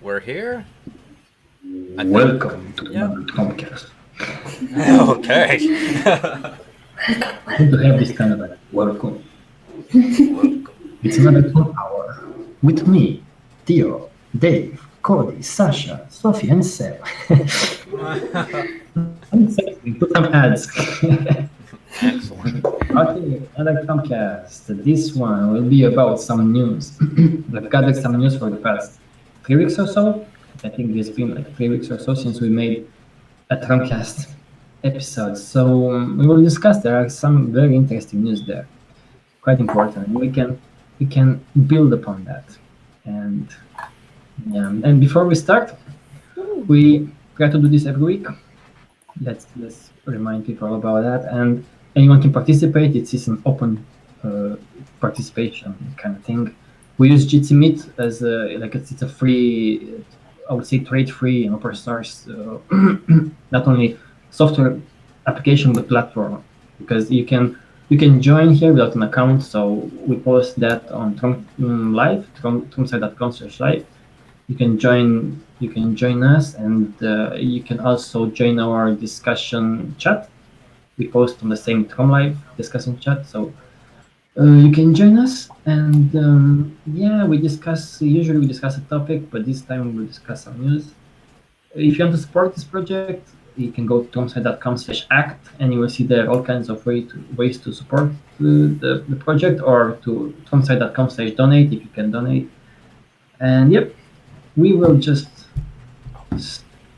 we're here. Welcome to another TROM-Cast. Okay. Good to have this kind of a welcome. It's another 2 hour with me, Theo, Dave, Cody, Sasha, Sophie, and Seb. Put some ads. Excellent. Okay, another TROM-Cast. This one will be about some news. We've gathered some news for the past 3 weeks or so. I think it's been like 3 weeks or so since we made a TROM-Cast episode. So we will discuss. There are some very interesting news there, quite important. We can build upon that. And yeah, and before we start, we try to do this every week. Let's remind people about that. And anyone can participate. It's an open participation kind of thing. We use GT Meet as it's a free, I would say trade-free and open source, not only software application but platform, because you can join here without an account. So we post that on live, tromsite.com/live. You can join us, and you can also join our discussion chat. We post on the same Trom Live discussion chat, so you can join us. And usually we discuss a topic, but this time we'll discuss some news. If you want to support this project, you can go to tromsite.com/act, and you will see there all kinds of ways to support the project, or to tromsite.com/donate if you can donate. And yep, we will just.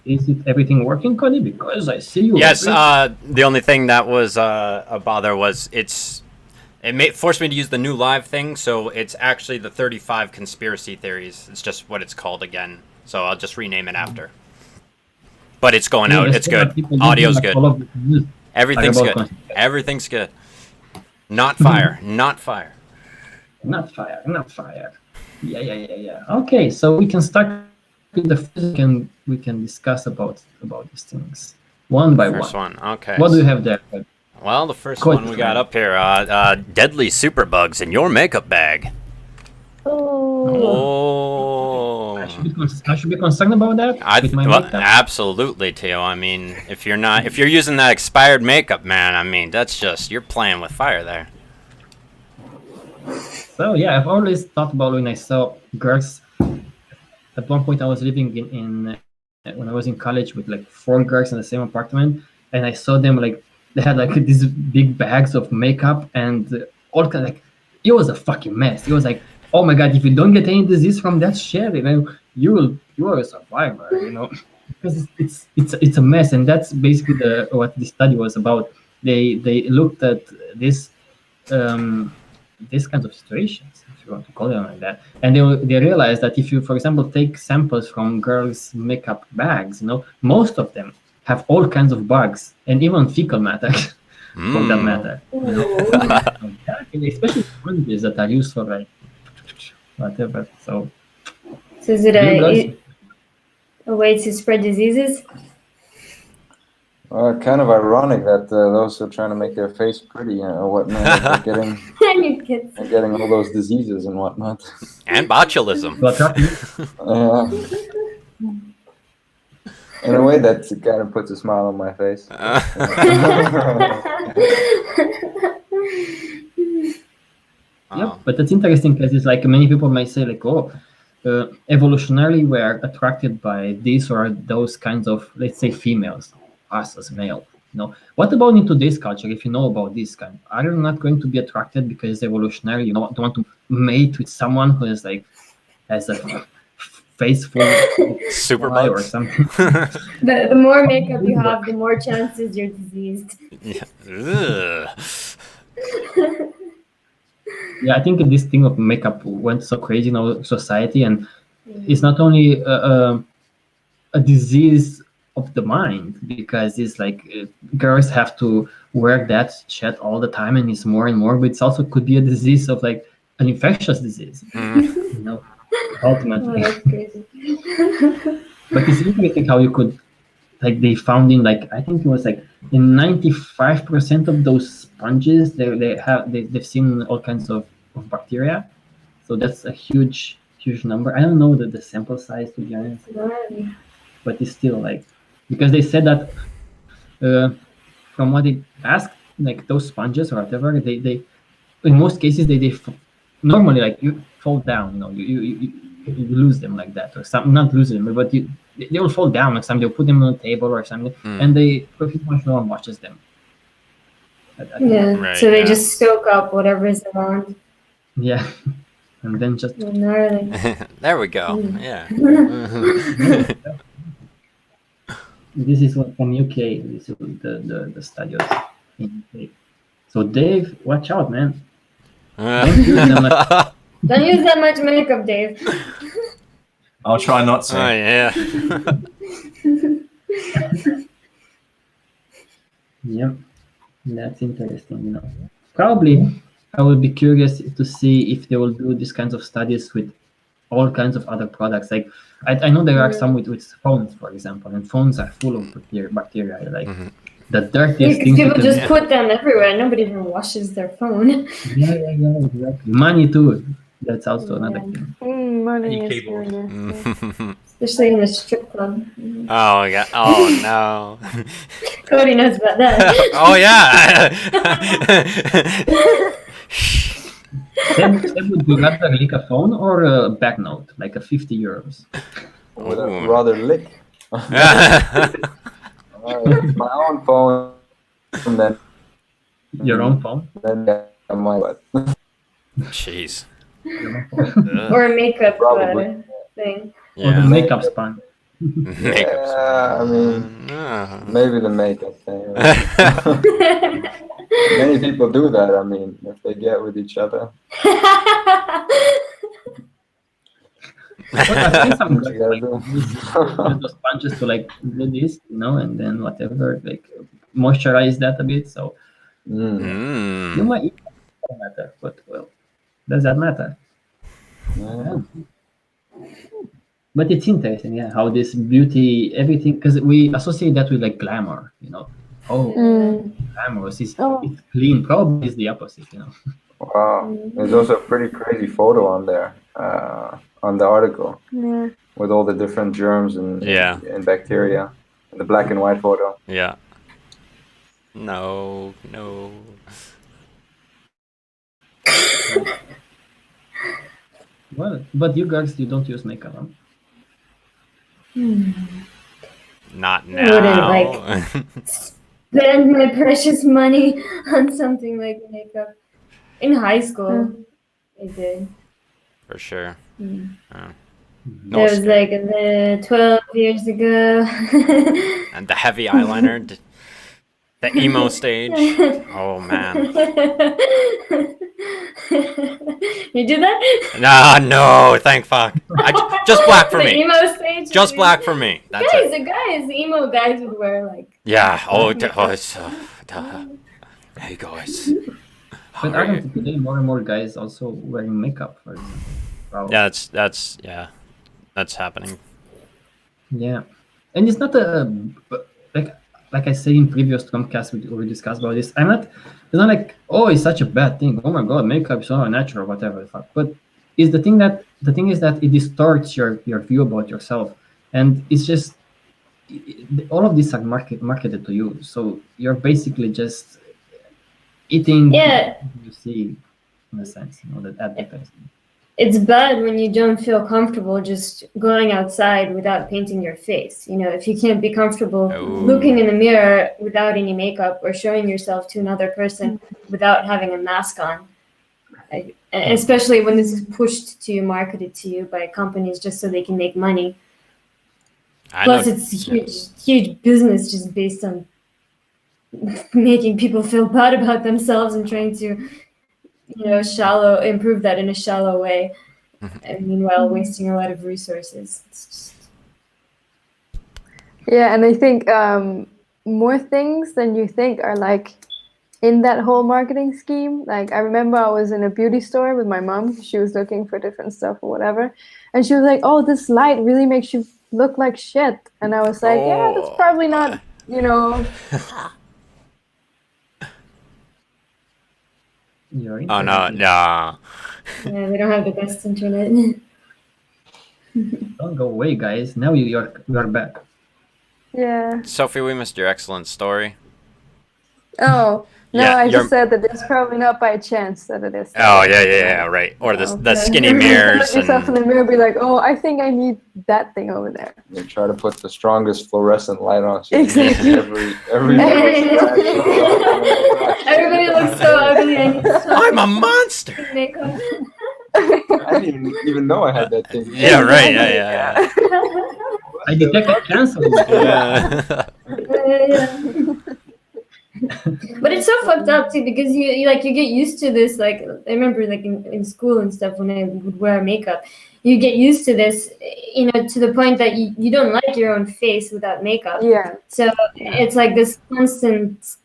Is it everything working, Cody? Because I see you. Yes. The only thing that was a bother was forced me to use the new live thing, so it's actually the 35 conspiracy theories. It's just what it's called again. So I'll just rename it after. But it's going out. It's good. Audio's good. Everything's good. Everything's good. Not fire. Not fire. Not fire. Not fire. Yeah. Okay, so we can start with the first, and we can discuss about these things one by one. First one. Okay. What do you have there? Well, the first one we got up here, deadly superbugs in your makeup bag. Oh. I should be concerned about that. Absolutely, Theo. I mean, if you're using that expired makeup, man, I mean, that's just, you're playing with fire there. So yeah, I've always thought about when I saw girls. At one point, I was living in when I was in college with like 4 girls in the same apartment, and I saw them like they had like these big bags of makeup and all kind of, like, it was a fucking mess. It was like, oh my god, if you don't get any disease from that shit, you are a survivor, because it's a mess. And that's basically what the study was about. They looked at this kinds of situations, if you want to call them like that, and they realized that if you, for example, take samples from girls' makeup bags, most of them have all kinds of bugs, and even fecal matter, for that matter. Especially sponges that are used for like whatever. So is it a way to spread diseases? Kind of ironic that those who are trying to make their face pretty or whatnot are getting all those diseases and whatnot. And botulism. In a way, that kind of puts a smile on my face. Yep, but that's interesting because it's like many people might say like, evolutionarily we're attracted by this or those kinds of, let's say, females, us as male. What about in today's culture? If you know about this kind, are you not going to be attracted because evolutionarily you don't want to mate with someone who is like has a face full super or something? The more makeup you have, the more chances you're diseased. Yeah, I think this thing of makeup went so crazy in our society, and it's not only a disease of the mind, because it's like girls have to wear that shit all the time, and it's more and more, but it also could be a disease of like an infectious disease, ultimately. That's crazy. But it's interesting how you could, like, they found in like, I think it was like in 95% of those sponges they've seen all kinds of bacteria. So that's a huge huge number. I don't know the sample size, to be honest, but it's still like, because they said that from what they asked, like those sponges or whatever, they in most cases they normally like you fall down, you lose them like that, or some, not lose them, but they will fall down, like some they'll put them on the table or something, and they pretty much no one watches them. Yeah, so they just soak up whatever's around. Yeah, and then just there we go. Yeah. This is what from UK. This is the studios in UK. So Dave, watch out, man. Don't use that much makeup, Dave. I'll try not to. Oh yeah. Yep, that's interesting. Probably I would be curious to see if they will do these kinds of studies with all kinds of other products. Like I know there are some with phones, for example, and phones are full of bacteria. Like the dirtiest things. People just put them everywhere. Nobody even washes their phone. Yeah, exactly. Money too. That's also another thing. Money is serious. Especially in the strip club. Oh yeah. Oh no. Cody knows about that. Oh yeah. Would you rather lick a phone or a back note, like a 50 euros? Would I rather lick? My own phone, and then your own phone. Then my what? Jeez. Or a makeup thing. Yeah. Or the makeup sponge. Yeah, I mean, maybe the makeup thing. Many people do that. I mean, if they get with each other. I've seen some guys use those sponges to like do this, and then whatever, like moisturize that a bit. So you might it doesn't matter, but well, does that matter? Yeah. But it's interesting, how this beauty, everything, because we associate that with like glamour, glamorous is it's clean. Probably is the opposite, Wow, there's also a pretty crazy photo on there, on the article, with all the different germs and bacteria, the black and white photo. Yeah. No. Well, but you girls, you don't use makeup, huh? Not now. I wouldn't spend my precious money on something like makeup. In high school, I did. For sure. That was like 12 years ago. And the heavy eyeliner, the emo stage. Oh man. You do that? No, thank fuck. Just black for the me. Emo stage. Just black for me. That's it. The emo guys would wear like. Yeah. Hey guys. But aren't today more and more guys also wearing makeup, for example? Wow. Yeah, that's happening. Yeah, and it's not like I say in previous TROM-Cast we discussed about this. It's not like, oh, it's such a bad thing. Oh my god, makeup is so unnatural, whatever the fuck. But the thing is that it distorts your view about yourself, and it's just all of these are marketed to you. So you're basically just eating you see, in a sense, that advertising. It's bad when you don't feel comfortable just going outside without painting your face. If you can't be comfortable looking in the mirror without any makeup or showing yourself to another person without having a mask on. Especially when this is pushed to you, marketed to you by companies just so they can make money. Plus, it's huge business just based on making people feel bad about themselves and trying to, improve that in a shallow way, and meanwhile wasting a lot of resources. It's just... Yeah, and I think more things than you think are like in that whole marketing scheme. Like I remember I was in a beauty store with my mom. She was looking for different stuff or whatever, and she was like, "Oh, this light really makes you look like shit." And I was like, "Yeah, that's probably not, Oh no. Yeah, they don't have the best internet. Don't go away, guys. Now you are back. Yeah. Sophie, we missed your excellent story. Oh, no, Yeah, I just said that it's probably not by chance that it is. Oh, yeah, right. Or the skinny mirrors. Look yourself in the mirror and be like, oh, I think I need that thing over there. You try to put the strongest fluorescent light on. So Exactly. Every Everybody looks so ugly. I need so I'm a monster. much makeup. I didn't even know I had that thing. Yeah, right. Yeah. I detected cancer. But it's so fucked up too because you get used to this. Like I remember like in school and stuff when I would wear makeup, you get used to this, to the point that you don't like your own face without makeup. Yeah. So it's like this constant,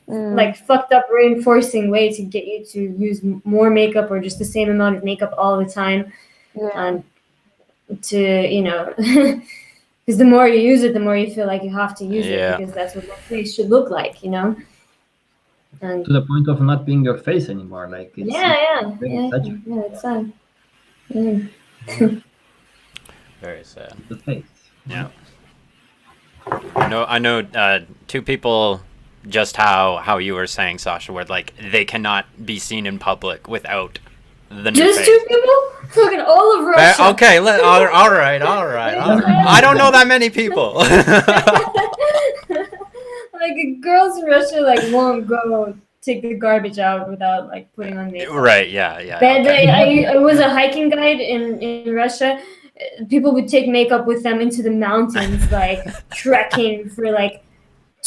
like fucked up reinforcing way to get you to use more makeup or just the same amount of makeup all the time, and to because the more you use it, the more you feel like you have to use it because that's what your face should look like, And to the point of not being your face anymore, like it's it's sad. Very sad. The face. Yeah. I know. Two people, just how you were saying, Sasha, where like they cannot be seen in public without the new Just face. two people? Fucking all of Russia. Okay, all right. I don't know that many people. Like girls in Russia won't go take the garbage out without putting on makeup. Right? Yeah. I was a hiking guide in Russia. People would take makeup with them into the mountains, trekking for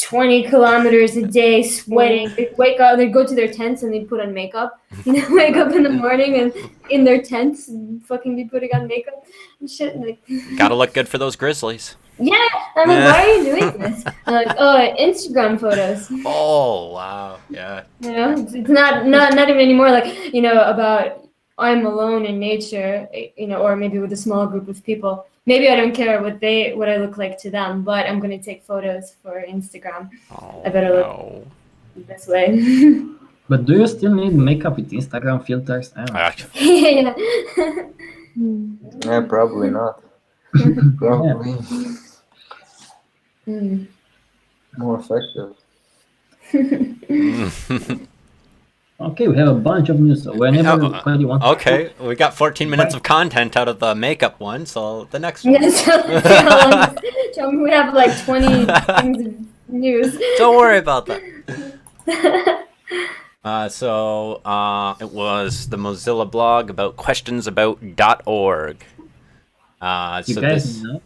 20 kilometers a day, sweating. They'd wake up, they'd go to their tents and they'd put on makeup. Wake up in the morning and in their tents and fucking be putting on makeup and shit. Gotta look good for those grizzlies. Yeah, I'm like, why are you doing this? I'm like, oh, Instagram photos. Oh wow, yeah. It's not even anymore about I'm alone in nature, or maybe with a small group of people. Maybe I don't care what I look like to them, but I'm gonna take photos for Instagram. I better look this way. But do you still need makeup with Instagram filters? Yeah. Yeah, probably not. Probably more effective. Okay, we have a bunch of news. So whenever you want. Okay, we got 14 minutes of content out of the makeup one, so the next one. Yes, we have 20 things of news. Don't worry about that. So it was the Mozilla blog about questions about .org. You guys know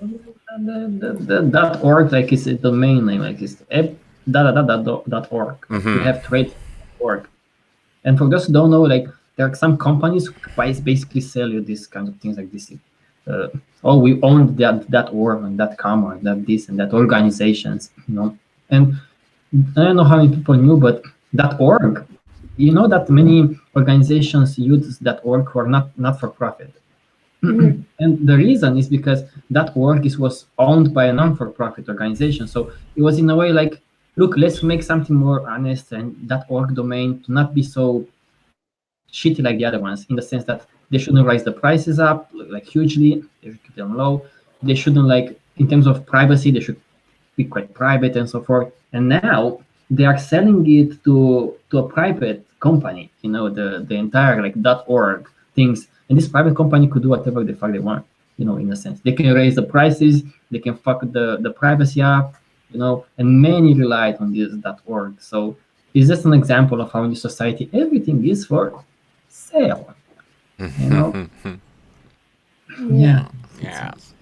the .org is a domain name, it's .org. Mm-hmm. We have trade.org. And for those who don't know, there are some companies who basically sell you these kinds of things like this. We own that .org and .com or that this and that organizations, And I don't know how many people knew, but .org, that many organizations use .org who are not for profit. Mm-hmm. And the reason is because .org was owned by a non-for-profit organization. So it was in a way look, let's make something more honest and .org domain to not be so shitty like the other ones, in the sense that they shouldn't raise the prices up hugely. They should keep them low. They shouldn't in terms of privacy, they should be quite private and so forth. And now they are selling it to a private company, the entire .org things. And this private company could do whatever the fuck they want, in a sense. They can raise the prices, they can fuck the privacy up, and many relied on this .org. So it's just an example of how in this society everything is for sale. Yeah. Yeah. It's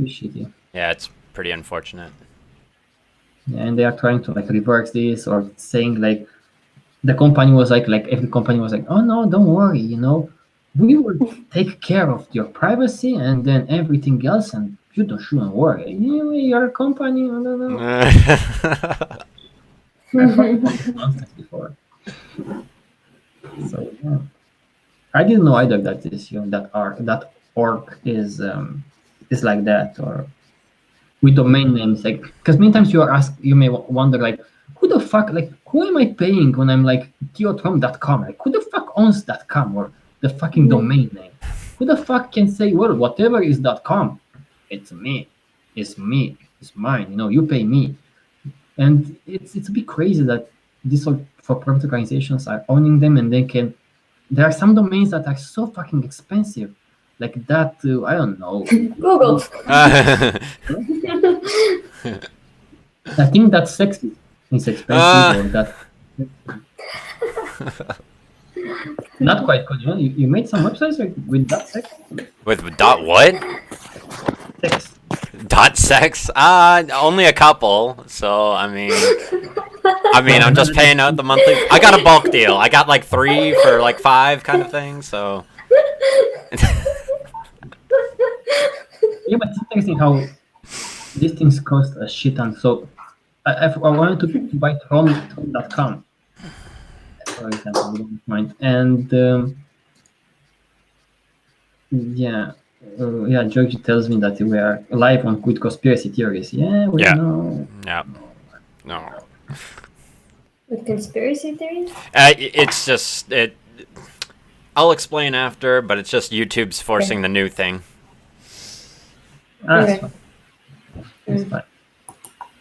shitty. Yeah, it's pretty unfortunate. Yeah, and they are trying to reverse this, or saying the company was every company was oh no, don't worry, we will take care of your privacy and then everything else, and you shouldn't worry. You're a company. Before. So yeah, I didn't know either that this that org is like that, or with domain names, because many times you may wonder who the fuck, who am I paying when I'm TROM.com? Who the fuck owns .com or the fucking domain name? who the fuck can say, well, whatever is .com, it's me, it's mine. You pay me, and it's a bit crazy that these for-profit organizations are owning them, and they can. There are some domains that are so fucking expensive, like that. I don't know. Google. I think that sex is expensive, or that. Not quite good. You made some websites with that sex. With dot what? Sex. Dot sex? Only a couple. So I'm just paying out the monthly. I got a bulk deal. I got like 3 for like 5 kind of thing. So. Yeah, but it's interesting how these things cost a shit ton. So I wanted to buy TROM.com, for example, we don't mind. And George tells me that we are live on with conspiracy theories. Yeah, we know. Yeah. No. With conspiracy theories? It's just it. I'll explain after, but it's just YouTube's forcing the new thing. That's fine. That's fine.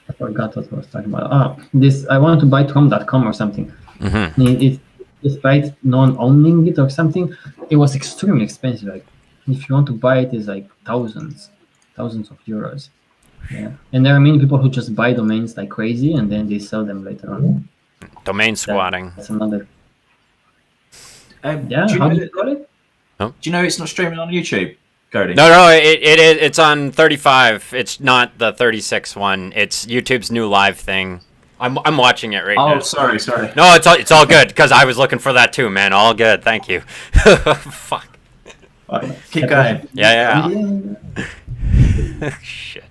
I forgot what I was talking about. This I wanted to buy TROM.com or something. Mm-hmm. Despite non-owning it or something, it was extremely expensive. Like, if you want to buy it, it's like thousands of euros. Yeah, and there are many people who just buy domains like crazy and then they sell them later on. Domain squatting. That's another. How do you call it? Do you know it's not streaming on YouTube, Cody? No, it's on 35. It's not the 36 one. It's YouTube's new live thing. I'm watching it right now. Oh, sorry. No, it's all good because I was looking for that too, man. All good, thank you. Fuck. Right, keep going. Yeah. Shit.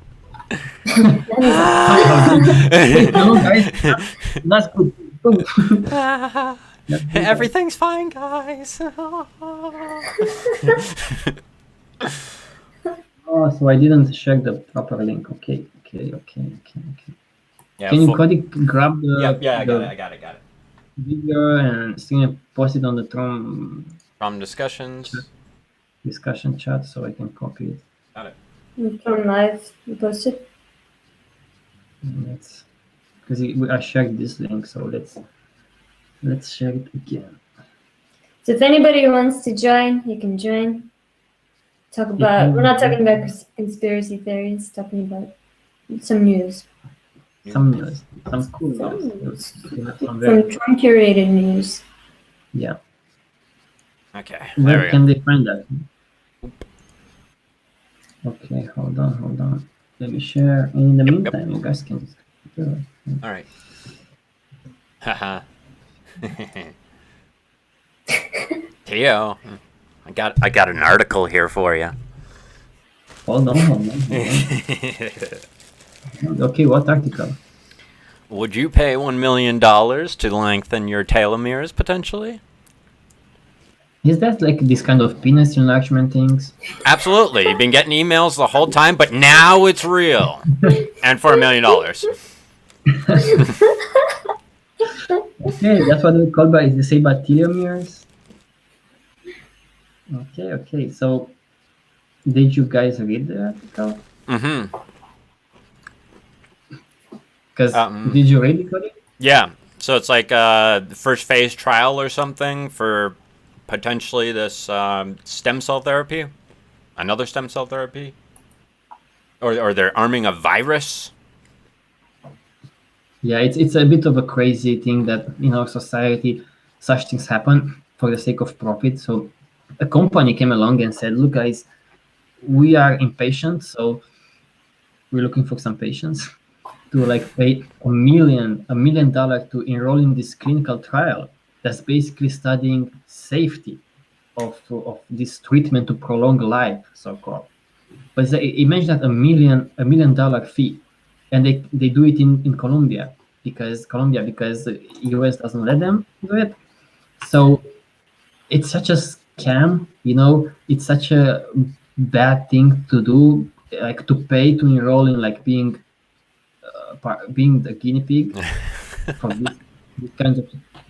No, guys, that's good. Everything's fine, guys. Oh, so I didn't check the proper link. Okay. Yeah, Can you Cody grab the I got it. video and post it on the TROM discussion chat so I can copy it. Got it. From live, you posted. Because I shared this link, so let's share it again. So if anybody wants to join, you can join. We're not talking about conspiracy theories, talking about some news. Some cool news. From Curated news. Yeah. Okay. Where can they find that? Okay, hold on. Let me share. And in the meantime, you guys can. All right. Haha. Theo, I got an article here for you. Hold on. Okay, what article? Would you pay $1 million to lengthen your telomeres potentially? Is that like this kind of penis enlargement things? Absolutely. You've been getting emails the whole time, but now it's real. And for $1 million. Okay, that's what we call they say about telomeres. Okay. So, did you guys read the article? Mm-hmm. Because did you read it, Cody? Yeah. So it's like the first phase trial or something for potentially this stem cell therapy, another stem cell therapy, or they're arming a virus. Yeah, it's a bit of a crazy thing that in our society such things happen for the sake of profit. So a company came along and said, look guys, we are impatient, so we're looking for some patients to like pay $1 million to enroll in this clinical trial that's basically studying safety of this treatment to prolong life, so-called. But imagine that $1 million fee, and they do it in Colombia because the US doesn't let them do it. So it's such a scam, it's such a bad thing to do, like to pay to enroll in like being the guinea pig for these kinds of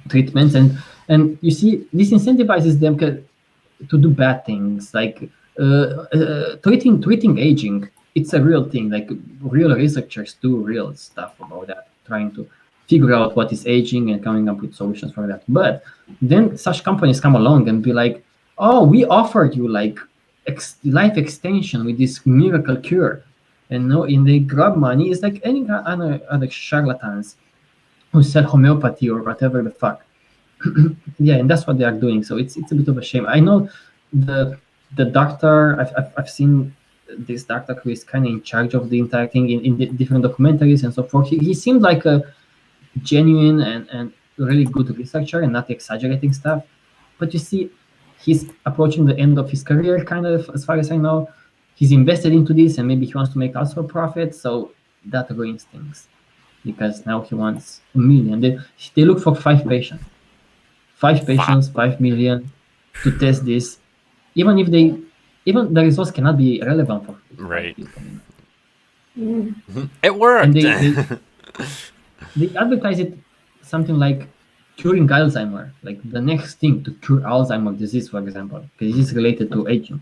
treatments, and you see this incentivizes them because to do bad things, like treating aging. It's a real thing. Like real researchers do real stuff about that, trying to figure out what is aging and coming up with solutions for that. But then such companies come along and be like, "Oh, we offered you like life extension with this miracle cure," and no, and they grab money. It's like any other charlatans who sell homeopathy or whatever the fuck. Yeah, and that's what they are doing. So it's a bit of a shame. I know the doctor. I've seen this doctor who is kind of in charge of the entire thing in the different documentaries and so forth. He seemed like a genuine and really good researcher and not exaggerating stuff. But you see, he's approaching the end of his career, kind of, as far as I know. He's invested into this, and maybe he wants to make also a profit. So that ruins things, because now he wants a million. They look for 5 patients. 5 patients, 5 million to test this, even if even the results cannot be relevant for right people. It worked. And they advertise it something like curing Alzheimer, like the next thing to cure Alzheimer's disease, for example, because it is related to aging.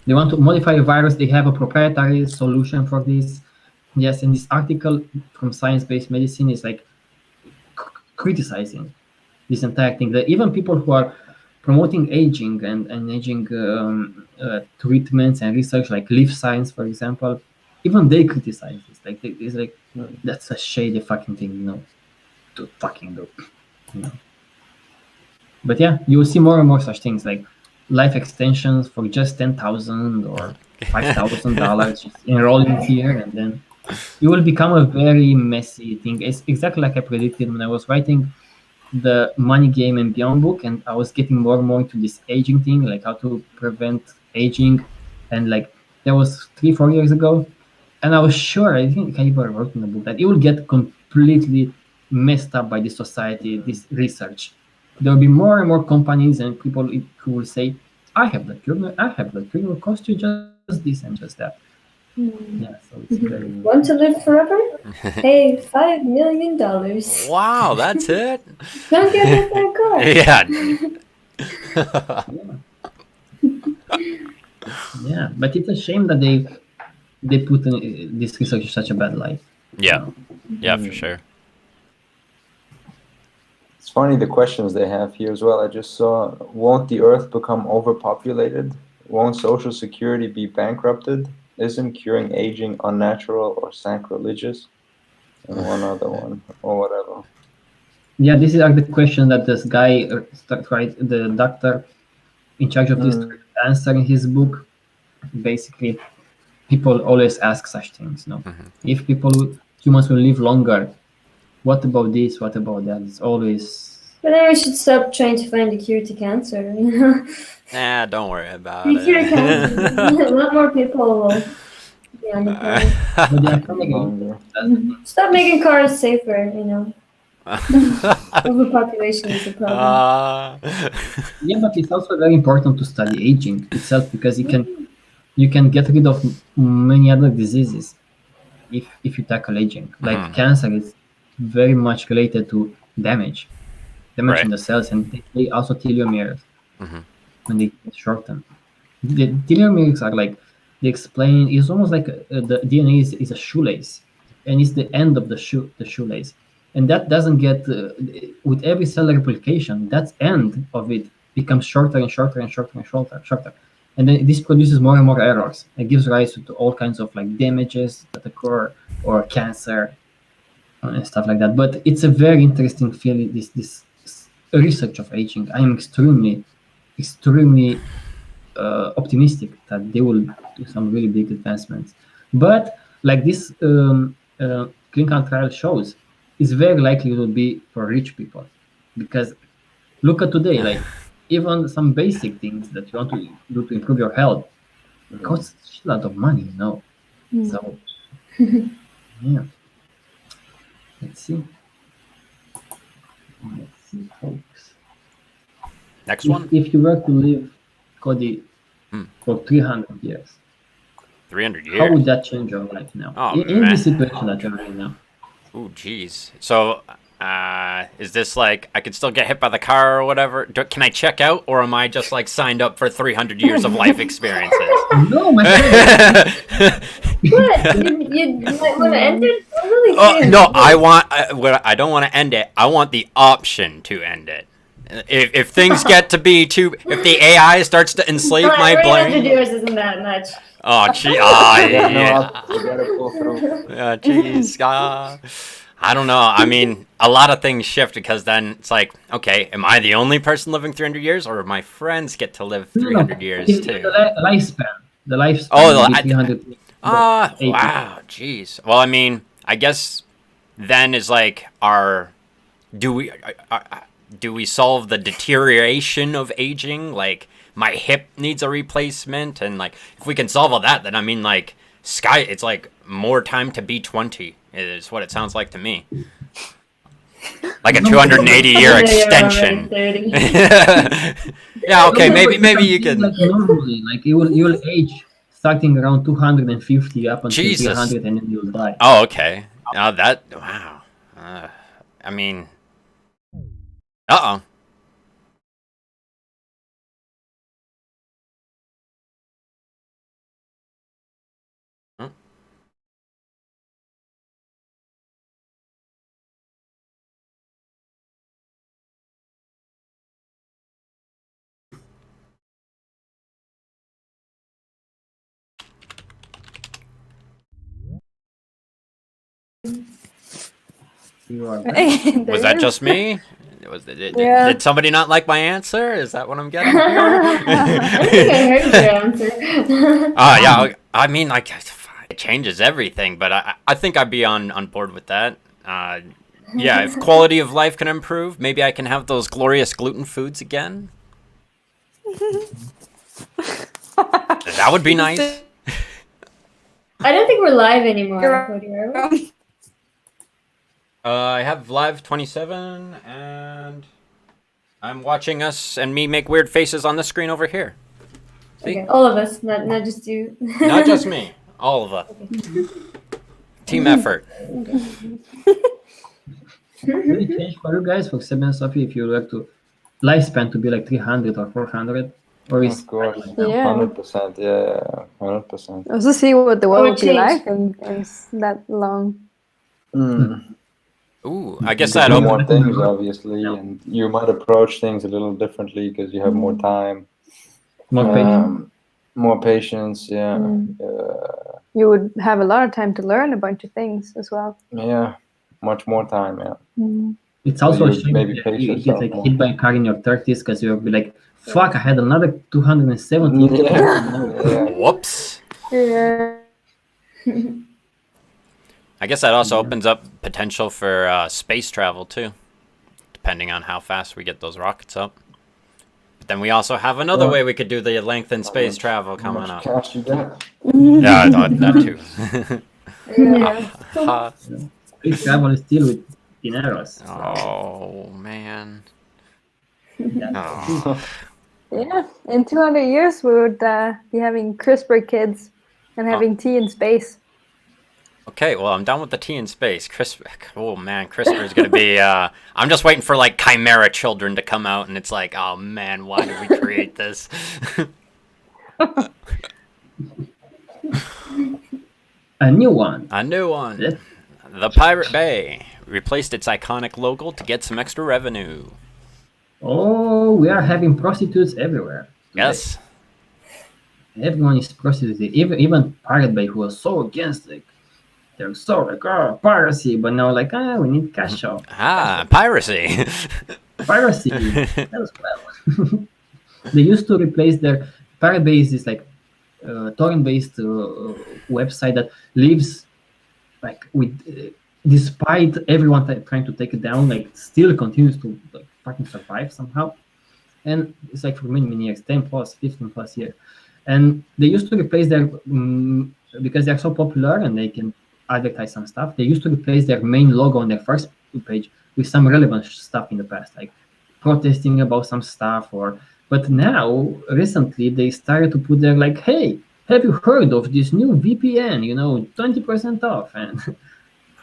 They want to modify a virus. They have a proprietary solution for this. Yes, and this article from Science-Based Medicine is like criticizing this entire thing. That even people who are promoting aging and aging treatments and research, like Leaf Science, for example, even they criticize this. Like it's like that's a shady fucking thing, to fucking do. But yeah, you will see more and more such things like life extensions for just $10,000 or $5,000. Just enroll in here, and then it will become a very messy thing. It's exactly like I predicted when I was writing the Money Game and Beyond book, and I was getting more and more into this aging thing, like how to prevent aging, and like that was 3-4 years ago, and I was sure, I think I even wrote in the book, that it will get completely messed up by this society, this research. There will be more and more companies and people who will say, I have the cure, it will cost you just this and just that. Yeah, so it's very... Want to live forever? Pay $5 million. Wow, that's it? Don't get hit by a car. Yeah, but it's a shame that they put this research in such a bad light. Yeah, for sure. It's funny the questions they have here as well. I just saw, won't the Earth become overpopulated? Won't Social Security be bankrupted? Isn't curing aging unnatural or sacrilegious? And one other one, or whatever. Yeah, this is the question that this guy, the doctor in charge of this, answer in his book. Basically, people always ask such things. If humans will live longer, what about this? What about that? It's always... But then we should stop trying to find a cure to cancer, Nah, don't worry about it. Cure cancer. A lot more people will be on the planet. Stop making cars safer, Overpopulation is a problem. Yeah, but it's also very important to study aging itself, because you can get rid of many other diseases if you tackle aging. Like cancer is very much related to damage in the cells, and they also telomeres when they shorten. The telomeres are like, they explain, it's almost like the DNA is a shoelace, and it's the end of the shoelace, and that doesn't get with every cell replication, that end of it becomes shorter and shorter and shorter and shorter, and then this produces more and more errors. It gives rise to all kinds of like damages that occur, or cancer and stuff like that. But it's a very interesting field, this research of aging. I am extremely optimistic that they will do some really big advancements. But like this clinical trial shows, it's very likely it will be for rich people, because look at today, like even some basic things that you want to do to improve your health costs a lot of money, So yeah. Let's see, folks. Next one. If you were to live, Cody, for 300 years. 300 years? How would that change your life now? Oh, in this situation that you're in now? Oh, geez. So Is this like I could still get hit by the car or whatever? Can I check out, or am I just like signed up for 300 years of life experiences? No, my friend. What? You might want to end it? I'm really curious. No, I don't want to end it. I want the option to end it. If things get to be too, if the AI starts to enslave my 300 brain. years isn't that much. Oh, gee, You gotta pull through. jeez. I don't know. I mean, a lot of things shift because then it's like, okay, am I the only person living 300 years, or my friends get to live 300 years It's too? the lifespan. The lifespan. Oh, will be 300. Wow, jeez. Well, I mean, I guess then is like do we solve the deterioration of aging? Like my hip needs a replacement, and like if we can solve all that, then I mean like it's like more time to be 20 is what it sounds like to me. Like a 280-year extension. Yeah, okay, maybe you can. Like normally, like you'll age starting around 250 up until Jesus. 300, and then you'll die. Oh, okay. Wow. I mean, uh-oh. Hmm. You are Was that just me? Did somebody not like my answer? Is that what I'm getting here? I think I heard your answer. Yeah. I mean, like, it changes everything, but I think I'd be on board with that. Yeah, if quality of life can improve, maybe I can have those glorious gluten foods again. That would be nice. I don't think we're live anymore, Cody, are we? I have live 27, and I'm watching us and me make weird faces on the screen over here. See? Okay, all of us, not just you. Not just me. All of us. Team effort. Will it change for you guys, for Seb and Sophie, if you like to lifespan to be like 300 or 400? Or is Of course. Yeah. 100%. Yeah, 100%. Also see what the world would would be change. like and that long. Ooh, I guess that Do opens. more things, obviously, and you might approach things a little differently because you have more time, more patience? more patience. Yeah, You would have a lot of time to learn a bunch of things as well. yeah, much more time. Yeah. It's also a you shame maybe that pace you get yourself like more. hit by a car in your 30s because you'll be like, fuck, I had another 270. Yeah. Whoops. Yeah. I guess that also opens up potential for space travel too, depending on how fast we get those rockets up. But then we also have another way we could do the lengthened space travel How coming much up. cash you get? Yeah, that too. Yeah. Space travel is still with dineros. Oh man. Yeah. Oh. Yeah. In 200 years, we would be having CRISPR kids and having tea in space. Okay, well, I'm done with the tea in space. Oh man, CRISPR is gonna be. I'm just waiting for like chimera children to come out, and it's like, oh man, why did we create this? A new one. A new one. Yes. The Pirate Bay replaced its iconic logo to get some extra revenue. Oh, we are having prostitutes everywhere. Yes. Everyone is prostituted. Even Pirate Bay, who was so against it. They're so like, oh, piracy, but now like, we need cash out. Piracy. Piracy as well. They used to replace their Pirate Bay is this like torrent-based website that lives like with, despite everyone trying to take it down, like still continues to like fucking survive somehow. And it's like for many years, 10 plus, 15 plus years. And they used to replace their because they're so popular and they can advertise some stuff. They used to replace their main logo on their first page with some relevant stuff in the past, like protesting about some stuff. But now, recently, they started to put there like, hey, have you heard of this new VPN? 20% off. And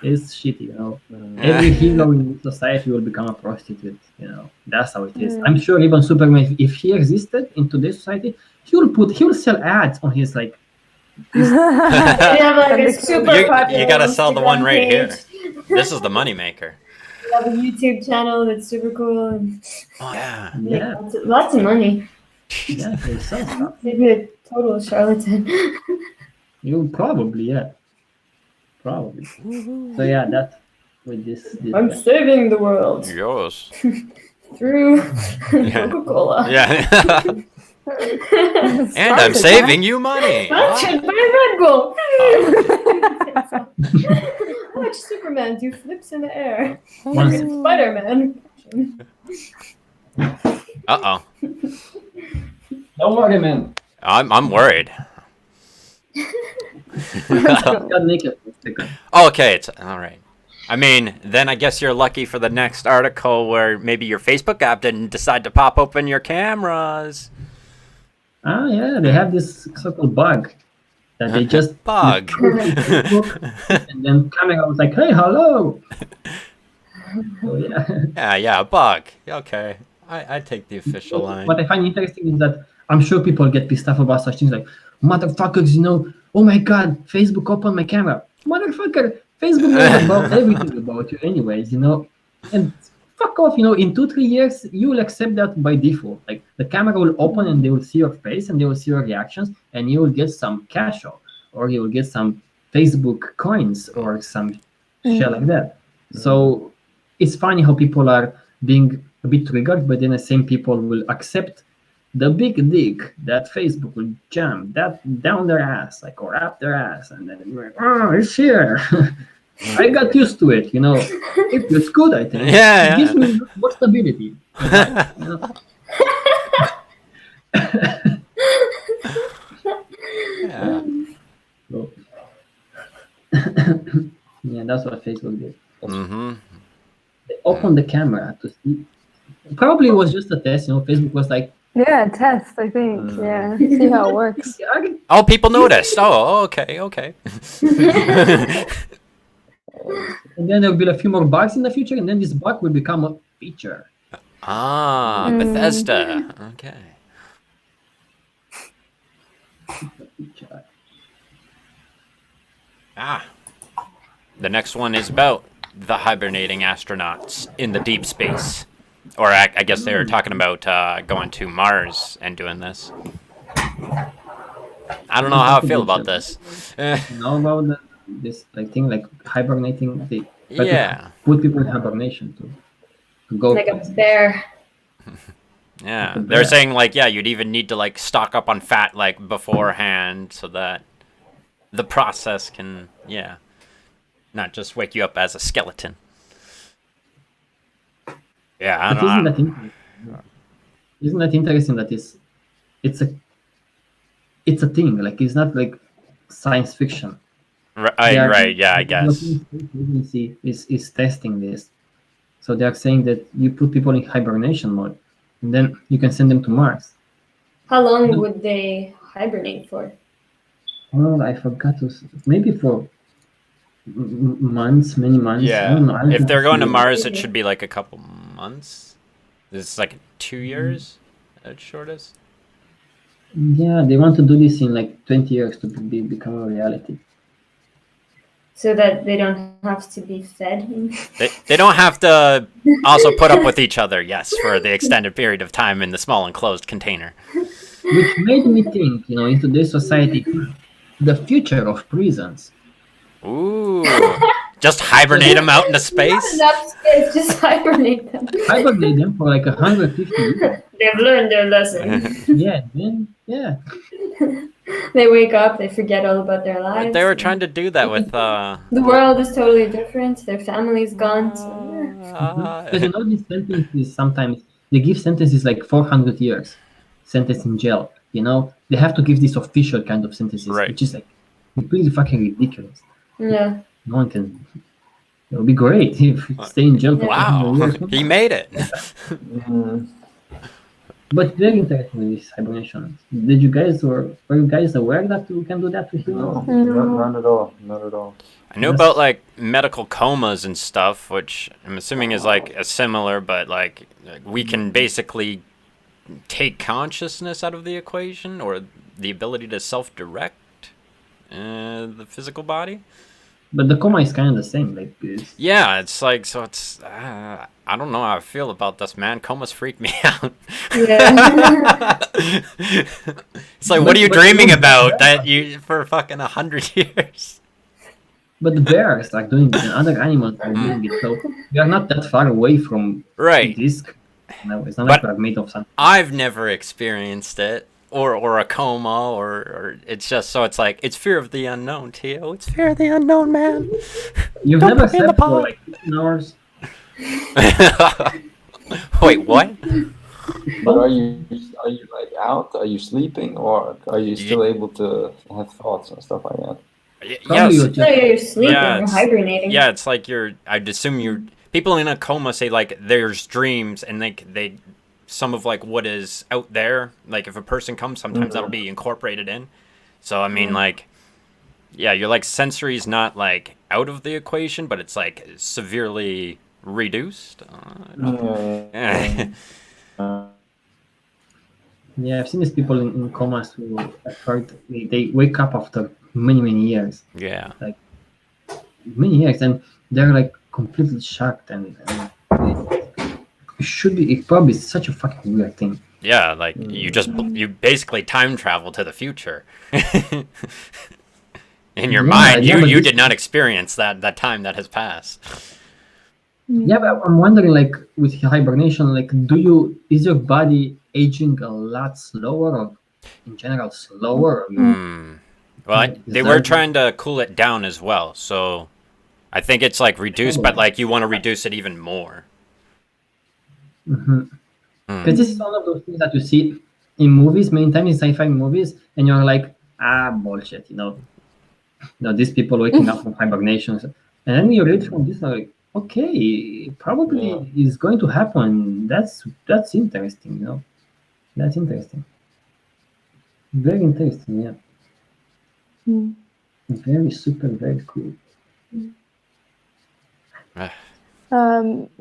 It's shitty, you know. Every hero in society will become a prostitute, you know. That's how it is. I'm sure even Superman, if he existed in today's society, he will sell ads on his like. They have like a super popular you gotta sell the one Instagram right page. here. This is the moneymaker. They have a YouTube channel that's super cool. And Oh yeah. make Yeah, lots of money. yeah, he sells stuff. They'd be a total charlatan. You probably, yeah, probably. So yeah, that with this I'm saving the world Yours. through Yeah. Coca-Cola. Yeah. And I'm saving you money. Sponsored by Red Bull. Watch Superman do flips in the air. Once- Spider-Man. Uh-oh. Don't worry, man. I'm worried. Got naked for a second. Okay, it's all right. I mean, then I guess you're lucky for the next article where maybe your Facebook app didn't decide to pop open your cameras. Ah, yeah, they have this so-called bug that they just Bug. and then camera was like, "Hey, hello." So yeah. Yeah, a bug. Okay. I take the official line. What I find interesting is that I'm sure people get pissed off about such things like, motherfuckers, you know, oh my god, Facebook opened my camera. Motherfucker, Facebook knows about everything about you anyways, you know. And fuck off, you know, in 2-3 years, you will accept that by default. Like the camera will open and they will see your face and they will see your reactions and you will get some cash out or you will get some Facebook coins or some shit like that. So it's funny how people are being a bit triggered, but then the same people will accept the big dick that Facebook will jam that down their ass, like or up their ass, and then you're like, oh, it's here. I got used to it, you know. It's good, I think. Yeah, It gives me more stability. You know? Yeah. So, yeah, that's what Facebook did. Mm-hmm. They opened the camera to see. Probably it was just a test, you know. Facebook was like, Yeah, test, I think. Yeah, see how it works. Oh, people noticed. Oh, okay. and then there'll be a few more bugs in the future, and then this bug will become a feature. Ah, Bethesda. Okay. Ah. The next one is about the hibernating astronauts in the deep space. Or I guess they were talking about going to Mars and doing this. I don't know how I feel about this. Know about this like thing, like hibernating? They try to Yeah. put people in hibernation to go. Like a bear. Yeah. They're saying like, yeah, you'd even need to like stock up on fat like beforehand so that the process can, yeah, not just wake you up as a skeleton. Yeah, I But don't isn't know. that interesting? Isn't that interesting that it's a thing, like it's not like science fiction. Right, yeah, I guess. The Space Agency is testing this. So they are saying that you put people in hibernation mode and then you can send them to Mars. How long would they hibernate for? Well, I forgot to maybe for months, many months. I don't know. Yeah. If they're going to see. Mars, it should be like a couple months. This is like 2 years at shortest. Yeah, they want to do this in like 20 years to become a reality. So that they don't have to be fed? They don't have to also put up with each other, yes, for the extended period of time in the small enclosed container. Which made me think, you know, in today's society, the future of prisons. Ooh. Just hibernate them out into space? Not enough space, just hibernate them. Hibernate them for like 150 years. They've learned their lesson. Yeah, then, yeah. They wake up, they forget all about their lives. They were trying to do that with The world is totally different. Their family's gone. So Because you know, these sentences sometimes, they give sentences like 400 years. Sentence in jail, you know? They have to give these official kind of sentences, Right. which is like completely fucking ridiculous. yeah. No one can. It would be great if you stay in jail for wow, 400 years. he made it. But very interesting with this hibernation. Did you guys were you guys aware that we can do that with humans? No, not at all. Not at all. I knew about like medical comas and stuff, which I'm assuming is like a similar, but like we can basically take consciousness out of the equation or the ability to self-direct the physical body. But the coma is kind of the same. Like Yeah, it's like so. It's I don't know how I feel about this, man. Comas freak me out. Yeah. It's like, what are you dreaming about that you for fucking 100 years? but the bears are doing it, and other animals are doing it. So we are not that far away from Right. this. No, it's not But- like we're made of something. I've never experienced it, or a coma, or it's just so it's like it's fear of the unknown, Tio. It's fear of the unknown, man. You've Don't never put me in the slept for pot. like 15 hours. Wait, what? But are you like out? Are you sleeping, or are you still able to have thoughts and stuff like that? Probably Yes. you're No, you're sleeping. Yeah, You're it's- hibernating. Yeah, it's like I'd assume you're. People in a coma say like there's dreams, and they some of like what is out there. Like if a person comes, sometimes that'll be incorporated in. So I mean, like, yeah, your like sensory's not like out of the equation, but it's like severely reduced. Yeah. Yeah, I've seen these people in comas who I've heard they wake up after many years, Yeah. and they're like completely shocked, and it probably is such a fucking weird thing. Yeah, like you basically time travel to the future. In your Yeah, mind, yeah, but you this- did not experience that time that has passed. Yeah, but I'm wondering, like with hibernation, like is your body aging a lot slower, or in general slower? Or Well, Is they were that- trying to cool it down as well, so I think it's like reduced, but like you want to reduce it even more. Because this is one of those things that you see in movies, many times in sci-fi movies, and you're like, bullshit, these people waking up from hibernation. And then you read from this, like, okay, probably is going to happen. That's interesting, That's interesting. Very interesting, yeah. Very super, very cool.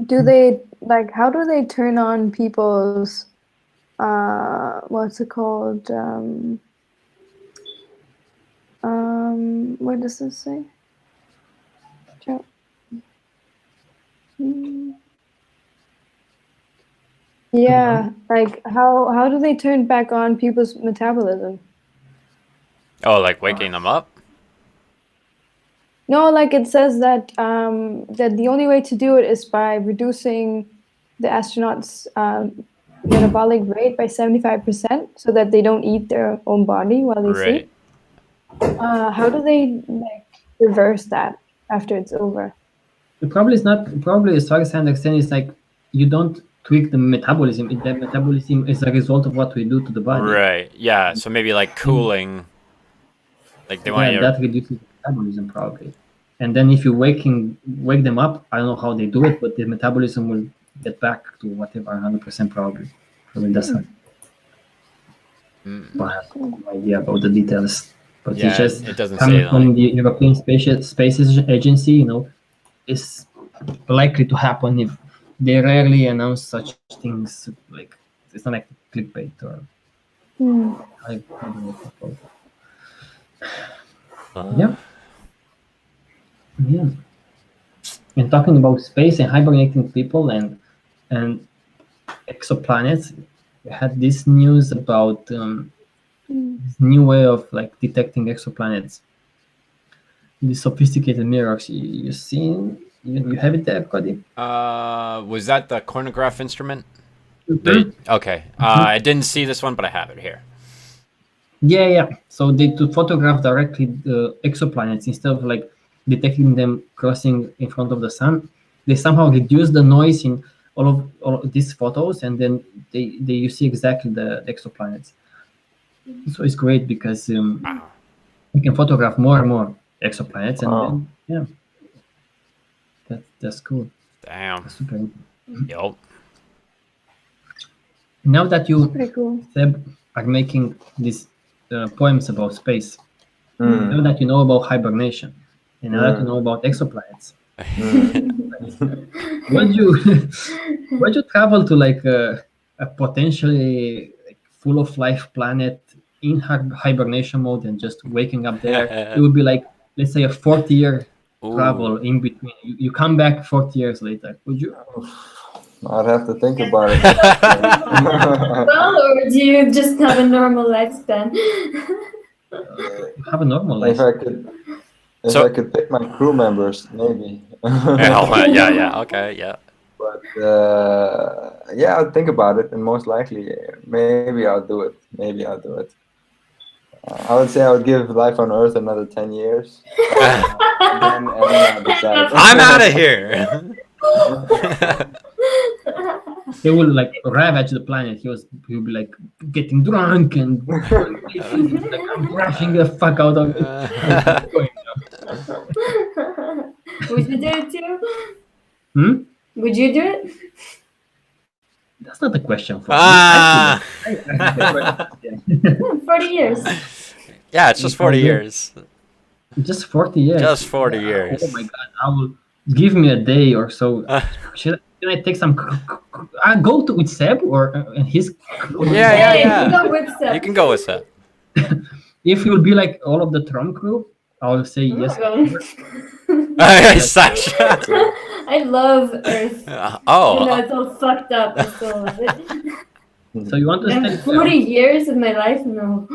Do they like? How do they turn on people's? What's it called? What does this say? Yeah, like how do they turn back on people's metabolism? Oh, like waking them up? No, like it says that that the only way to do it is by reducing the astronauts' metabolic rate by 75%, so that they don't eat their own body while they Right. sleep. How do they like reverse that after it's over? The problem is not, probably as far as I understand, is like you don't tweak the metabolism. The metabolism is a result of what we do to the body. Right. Yeah. So maybe like cooling. Like they want Yeah, you that reduces metabolism probably. And then if you wake them up, I don't know how they do it, but the metabolism will get back to whatever 100% probably. Probably that's it. But I have no idea about the details. But Yeah, it's just it doesn't coming say, from like- the European Space Agency, is likely to happen if they rarely announce such things. Like it's not like clickbait or I don't know. Yeah. And talking about space and hibernating people and exoplanets, we had this news about this new way of like detecting exoplanets. The sophisticated mirrors. You seen? You have it there, Cody? Was that the chronograph instrument? Mhm. Okay. I didn't see this one, but I have it here. Yeah. So to photograph directly the exoplanets instead of like detecting them crossing in front of the sun, they somehow reduce the noise in all of these photos, and then you see exactly the exoplanets. So it's great because you can photograph more and more exoplanets, and then, that's cool. Damn. That's super. Yup. Now that you Pretty cool. Seb, are making these poems about space, Mm. now that you know about hibernation, and now that you Mm. know about exoplanets, Mm. would you travel to like a potentially like, full of life planet in hibernation mode and just waking up there? It would be like, let's say, a 40-year travel in between. You come back 40 years later. Would you? I'd have to think about it. Well, or do you just have a normal lifespan? You have a normal If life. I could pick my crew members, maybe. yeah. Okay, yeah. But yeah, I'll think about it, and most likely, maybe I'll do it. Maybe I'll do it. I would say I would give life on Earth another 10 years. And then I'll decide. I'm out of here. They will like ravage the planet. He'll be like getting drunk and like, I'm crashing the fuck out of it. Would you do it too? Would you do it? That's not a question for me. 40 years. Yeah, it's just 40 years. Just 40 years. Just 40 years. Oh my god! I will give me a day or so. Can I take some? I go to with Seb or his. Yeah. You can go with Seb. You can go with Seb. If you'll be like all of the Trom crew, I'll say yes. Sasha. I love Earth. Oh. You know, it's all fucked up. I still love it. So you want to stay 40 years of my life? No.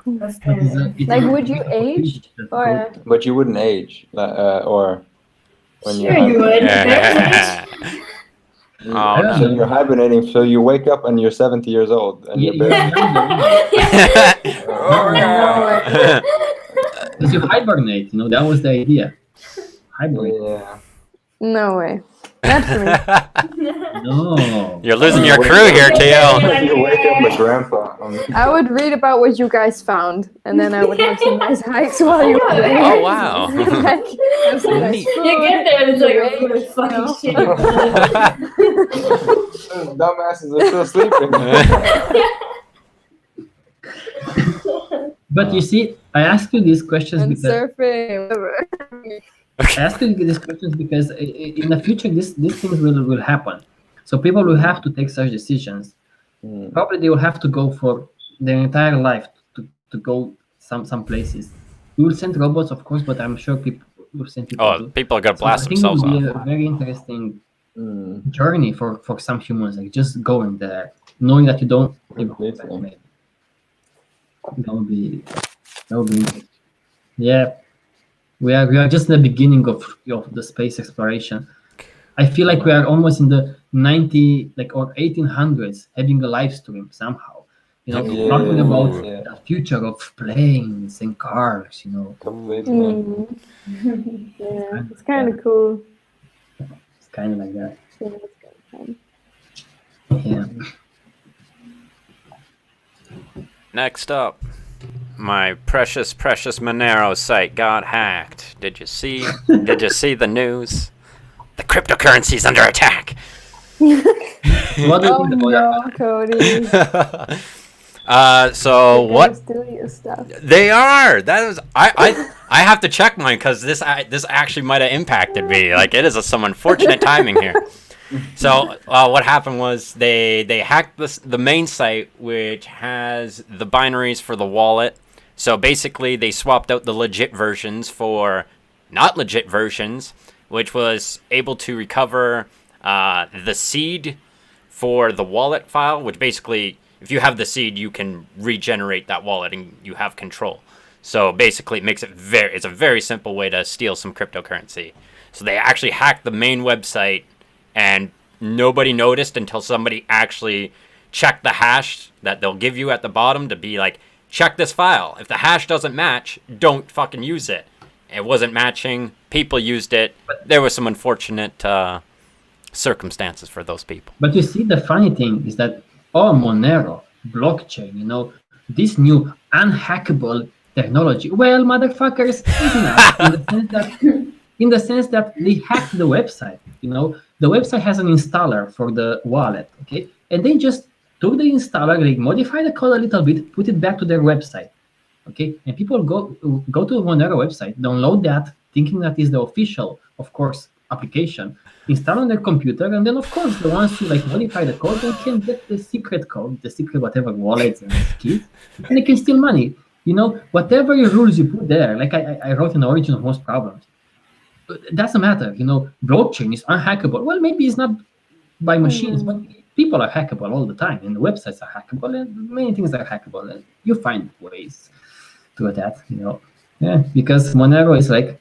Like, would you age? Or But you wouldn't age, or when sure you would. So you're hibernating. So you wake up and you're 70 years old, and you're Because you hibernate, that was the idea. Hibernate. Yeah. no way. Not for me. No. You're losing your crew here, Teo. You wake up with grandpa. I would read about what you guys found, and then I would have some nice hikes while you were there. Oh, wow. Like, have some nice food, You get there and it's like, great, oh, fucking shit. Dumbasses are still sleeping. But you see, I ask you these questions and because surfing, whatever. I ask you these questions because in the future these things will happen. So people will have to take such decisions. Probably they will have to go for their entire life to go some places. We will send robots, of course, but I'm sure people will send people. Oh, people are gonna blast themselves I think it will off. be a very interesting journey for some humans, like just going there, knowing that you don't. That would be interesting. Yeah. We are just in the beginning of the space exploration. I feel like we are almost in the 1800s, having a live stream somehow. Talking about the future of planes and cars. Completely. Yeah, it's kind of cool. It's kind of like that. Yeah, it's kind of fun. Yeah. Next up, my precious Monero site got hacked. Did you see the news? The cryptocurrency's under attack. What do you think about that? Cody. So what? Steal your stuff. They are. That is. I have to check mine because this actually might have impacted me. Like it is some unfortunate timing here. So what happened was they hacked the main site, which has the binaries for the wallet. So basically, they swapped out the legit versions for not legit versions, which was able to recover the seed for the wallet file, which basically, if you have the seed, you can regenerate that wallet and you have control. So basically, it makes it's a very simple way to steal some cryptocurrency. So they actually hacked the main website, and nobody noticed until somebody actually checked the hash that they'll give you at the bottom to be like, check this file. If the hash doesn't match, don't fucking use it. It wasn't matching. People used it. There was some unfortunate circumstances for those people. But you see, the funny thing is that Monero, blockchain, this new unhackable technology, well, motherfuckers, is enough in the sense that they hacked the website. The website has an installer for the wallet, okay? and they just took the installer, they modified the code a little bit, put it back to their website. Okay, and people go to the Monero website, download that, thinking that is the official, of course, application, install on their computer, and then of course the ones who like modify the code, they can get the secret code, the secret whatever wallets and keys, and they can steal money. You know, whatever rules you put there, like I wrote in the origin of most problems. It doesn't matter, you know, blockchain is unhackable. Well, maybe it's not by machines, but people are hackable all the time, and the websites are hackable, and many things are hackable, and you find ways to that, you know. Yeah, because Monero is like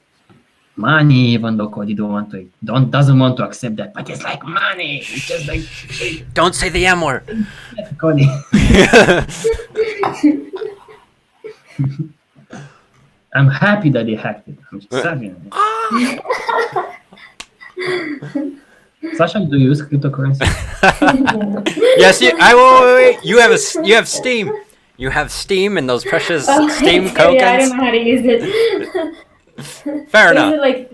money, even though Cody doesn't want to accept that, but it's like money. It's just like Don't say the M word. Cody. I'm happy that they hacked it. I'm just saying. Sasha, do you use cryptocurrency? Yes, wait. You have Steam. You have Steam and those precious Steam tokens. Yeah, I don't know how to use it. Fair enough. Is it like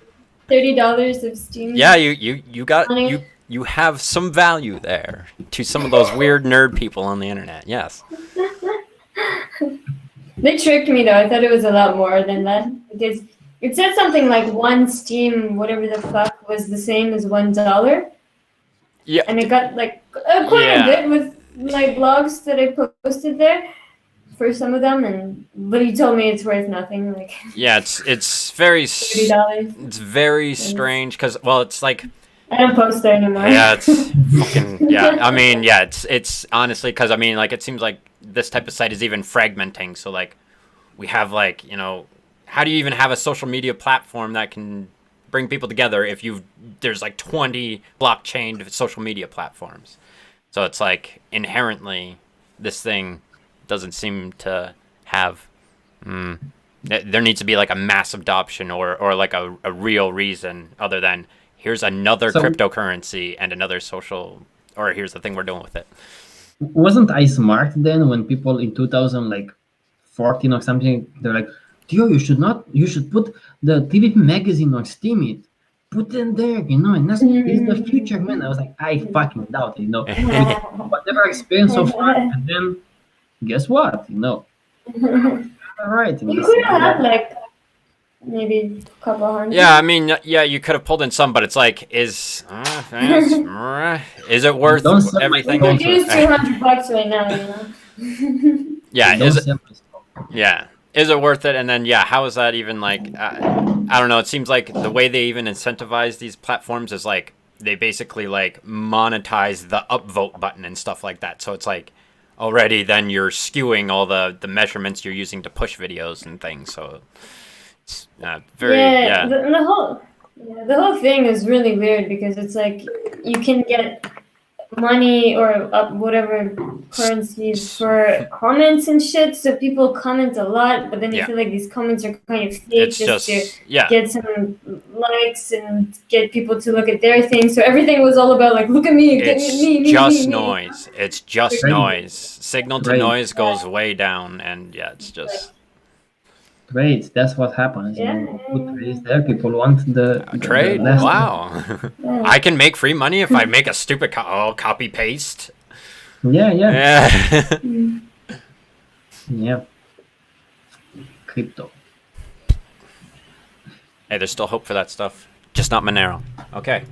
$30 of Steam? Yeah, you have some value there to some of those weird nerd people on the internet. Yes. They tricked me though. I thought it was a lot more than that because it said something like one Steam, whatever the fuck, was the same as $1. Yeah. And it got like quite a bit with my blogs that I posted there for some of them, but he told me it's worth nothing. Like yeah, it's very $30. It's very strange because it's like I don't post there anymore. Yeah, it's fucking I mean, yeah, it's honestly because I mean, like it seems like this type of site is even fragmenting. So like we have like, you know, how do you even have a social media platform that can bring people together if there's like 20 blockchain social media platforms? So it's like inherently this thing doesn't seem to have there needs to be like a mass adoption or like a real reason other than here's another cryptocurrency and another social, or here's the thing we're doing with it. Wasn't I smart then when people in 2014 or something, they're like, Theo, you should put the TVP magazine or Steam it. Put them there, you know, and it's the future, man. I was like, I fucking doubt it, you know. Whatever experience so far, and then guess what, you know. All right. You could have had like maybe a couple hundred. Yeah, I mean, yeah, you could have pulled in some, but it's like, is it worth everything? You use $200 right now, you know. Yeah, is it worth it? And then, yeah, how is that even like? I don't know. It seems like the way they even incentivize these platforms is like they basically like monetize the upvote button and stuff like that. So it's like already then you're skewing all the measurements you're using to push videos and things. So it's the whole thing is really weird because it's like you can get money or whatever currencies for comments and shit. So people comment a lot, but then you feel like these comments are kind of fake it's just to get some likes and get people to look at their thing. So everything was all about like, look at me, get me. Just noise. It's just noise. Signal to noise goes way down, and it's just. Great, that's what happens. You know, put trades there. People want the trade. Wow, I can make free money if I make a stupid copy paste. Yeah. Crypto. Hey, there's still hope for that stuff. Just not Monero. Okay.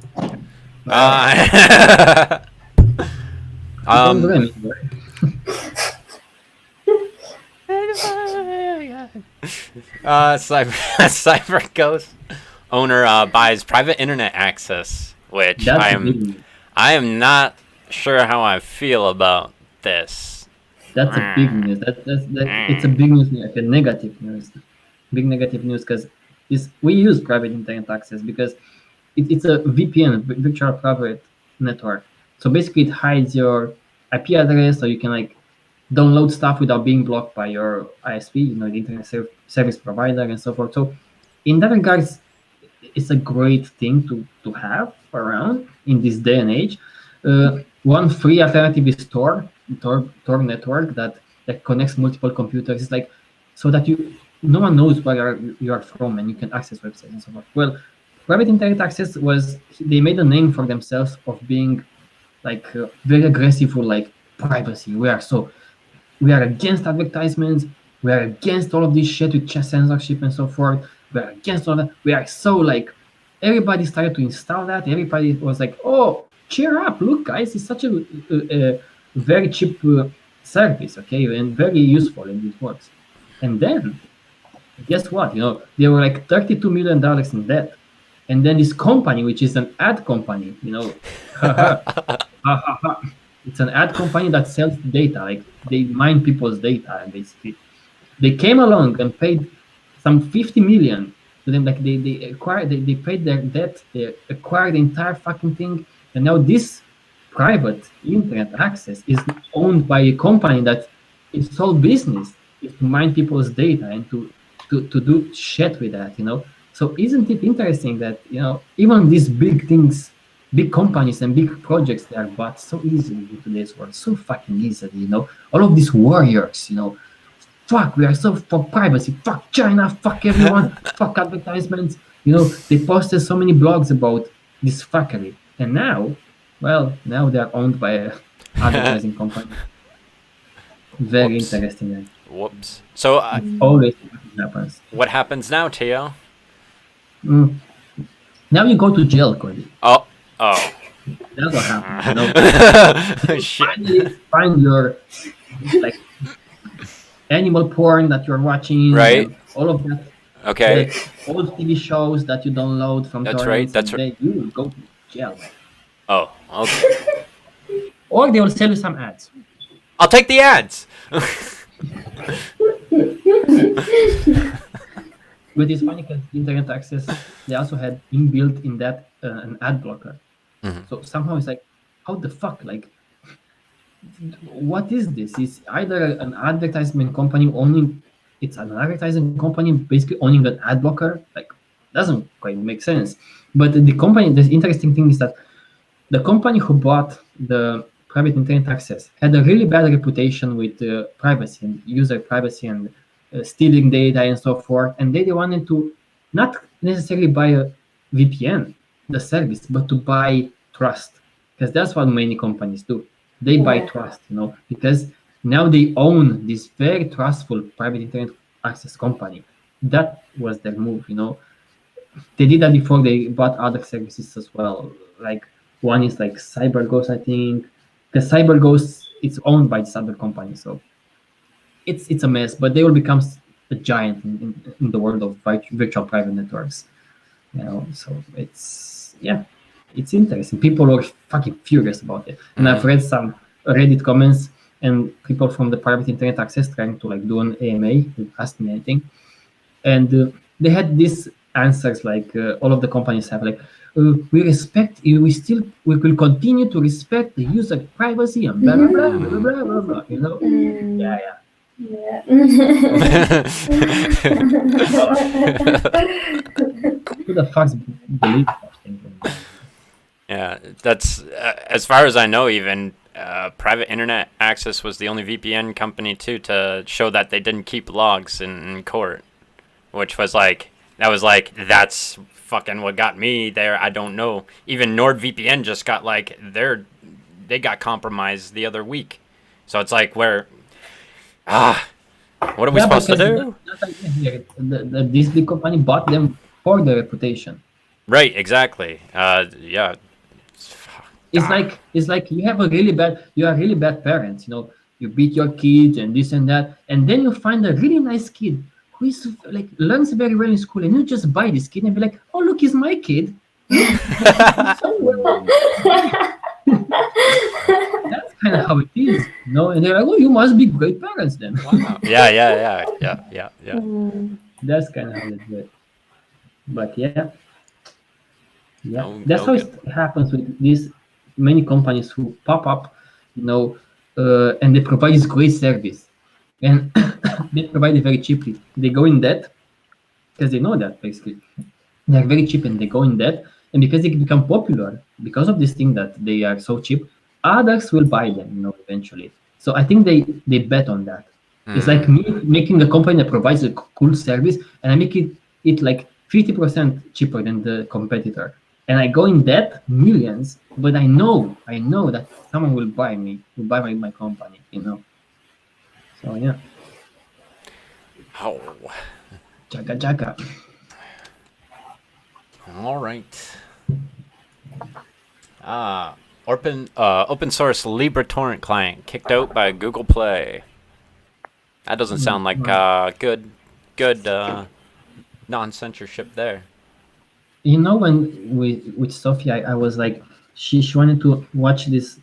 Cyber Ghost owner buys private internet access, which I am not sure how I feel about this. That's a big news. It's a big news, like a negative news. Big negative news because we use private internet access because it's a VPN, virtual private network. So basically, it hides your IP address, so you can like download stuff without being blocked by your ISP, you know, the internet service provider and so forth. So in that regard, it's a great thing to have around in this day and age. One free alternative is Tor network that connects multiple computers. It's like so that no one knows where you are from and you can access websites and so forth. Well, private internet access they made a name for themselves of being like very aggressive for like privacy. We are against advertisements. We are against all of this shit with censorship and so forth. We are against all that. We are so like everybody started to install that. Everybody was like, "Oh, cheer up! Look, guys, it's such a very cheap service, okay, and very useful, and it works." And then, guess what? They were like $32 million in debt, and then this company, which is an ad company, it's an ad company that sells data, like they mine people's data, basically. They came along and paid some 50 million to them, like they acquired, they paid their debt, they acquired the entire fucking thing, and now this private internet access is owned by a company that its sole business is to mine people's data and to do shit with that, So isn't it interesting that even these big things, big companies and big projects, they are bought so easily in today's world, so fucking easily, all of these warriors, fuck, we are so for privacy, fuck China, fuck everyone, fuck advertisements, they posted so many blogs about this fuckery, and now they are owned by a advertising company. Very Whoops. interesting. Whoops. So always happens. What happens now, Teo? Now you go to jail, Cody. Oh. That's what happens. Finally find your like animal porn that you're watching, right? All of that. Okay. Old TV shows that you download from That's torrents. That's right. You will go to jail. Oh, okay. Or they will sell you some ads. I'll take the ads. But it's funny because internet access, they also had inbuilt in that an ad blocker. Mm-hmm. So somehow it's like, how the fuck? Like, what is this? It's either an advertisement company it's an advertising company basically owning an ad blocker. Like, doesn't quite make sense. But the interesting thing is that the company who bought the private internet access had a really bad reputation with privacy and user privacy and stealing data and so forth, and they wanted to not necessarily buy a VPN, the service, but to buy trust, because that's what many companies do. They buy trust, because now they own this very trustful private internet access company. That was their move, They did that before they bought other services as well. Like one is like CyberGhost, I think. Because CyberGhost is owned by this other company, so it's a mess, but they will become a giant in the world of virtual private networks. So it's interesting. People are fucking furious about it, and I've read some Reddit comments and people from the private internet access trying to like do an AMA, ask me anything, and they had these answers like all of the companies have, like we respect you, we will continue to respect the user privacy and blah blah blah blah blah blah blah. Yeah. Who the fuck believes that thing? Yeah, that's as far as I know. Even private internet access was the only VPN company too to show that they didn't keep logs in court, which was like that's fucking what got me there. I don't know. Even NordVPN just got like they got compromised the other week, so it's like what are we supposed to do? This big company bought them for their reputation. Right, exactly. Yeah. It's like you are really bad parents, you beat your kids and this and that, and then you find a really nice kid who is like learns very well in school, and you just buy this kid and be like, oh look, he's my kid. That's kind of how it is, and they're like, oh, you must be great parents then. Wow. Yeah. That's kind of how they do it. But that's how it happens with these many companies who pop up, and they provide this great service, and they provide it very cheaply. They go in debt because they know that basically they're very cheap, and they go in debt, and because they become popular because of this thing that they are so cheap, others will buy them, eventually. So I think they bet on that. It's like me making a company that provides a cool service, and I make it like 50% cheaper than the competitor. and I go in debt, millions, but I know that someone will buy my company, you know. So yeah, Oh, jaga jaga. all right. Open source LibreTorrent client kicked out by Google Play. That doesn't sound like good non-censorship there. You know, when with Sophia, I was like, she wanted to watch this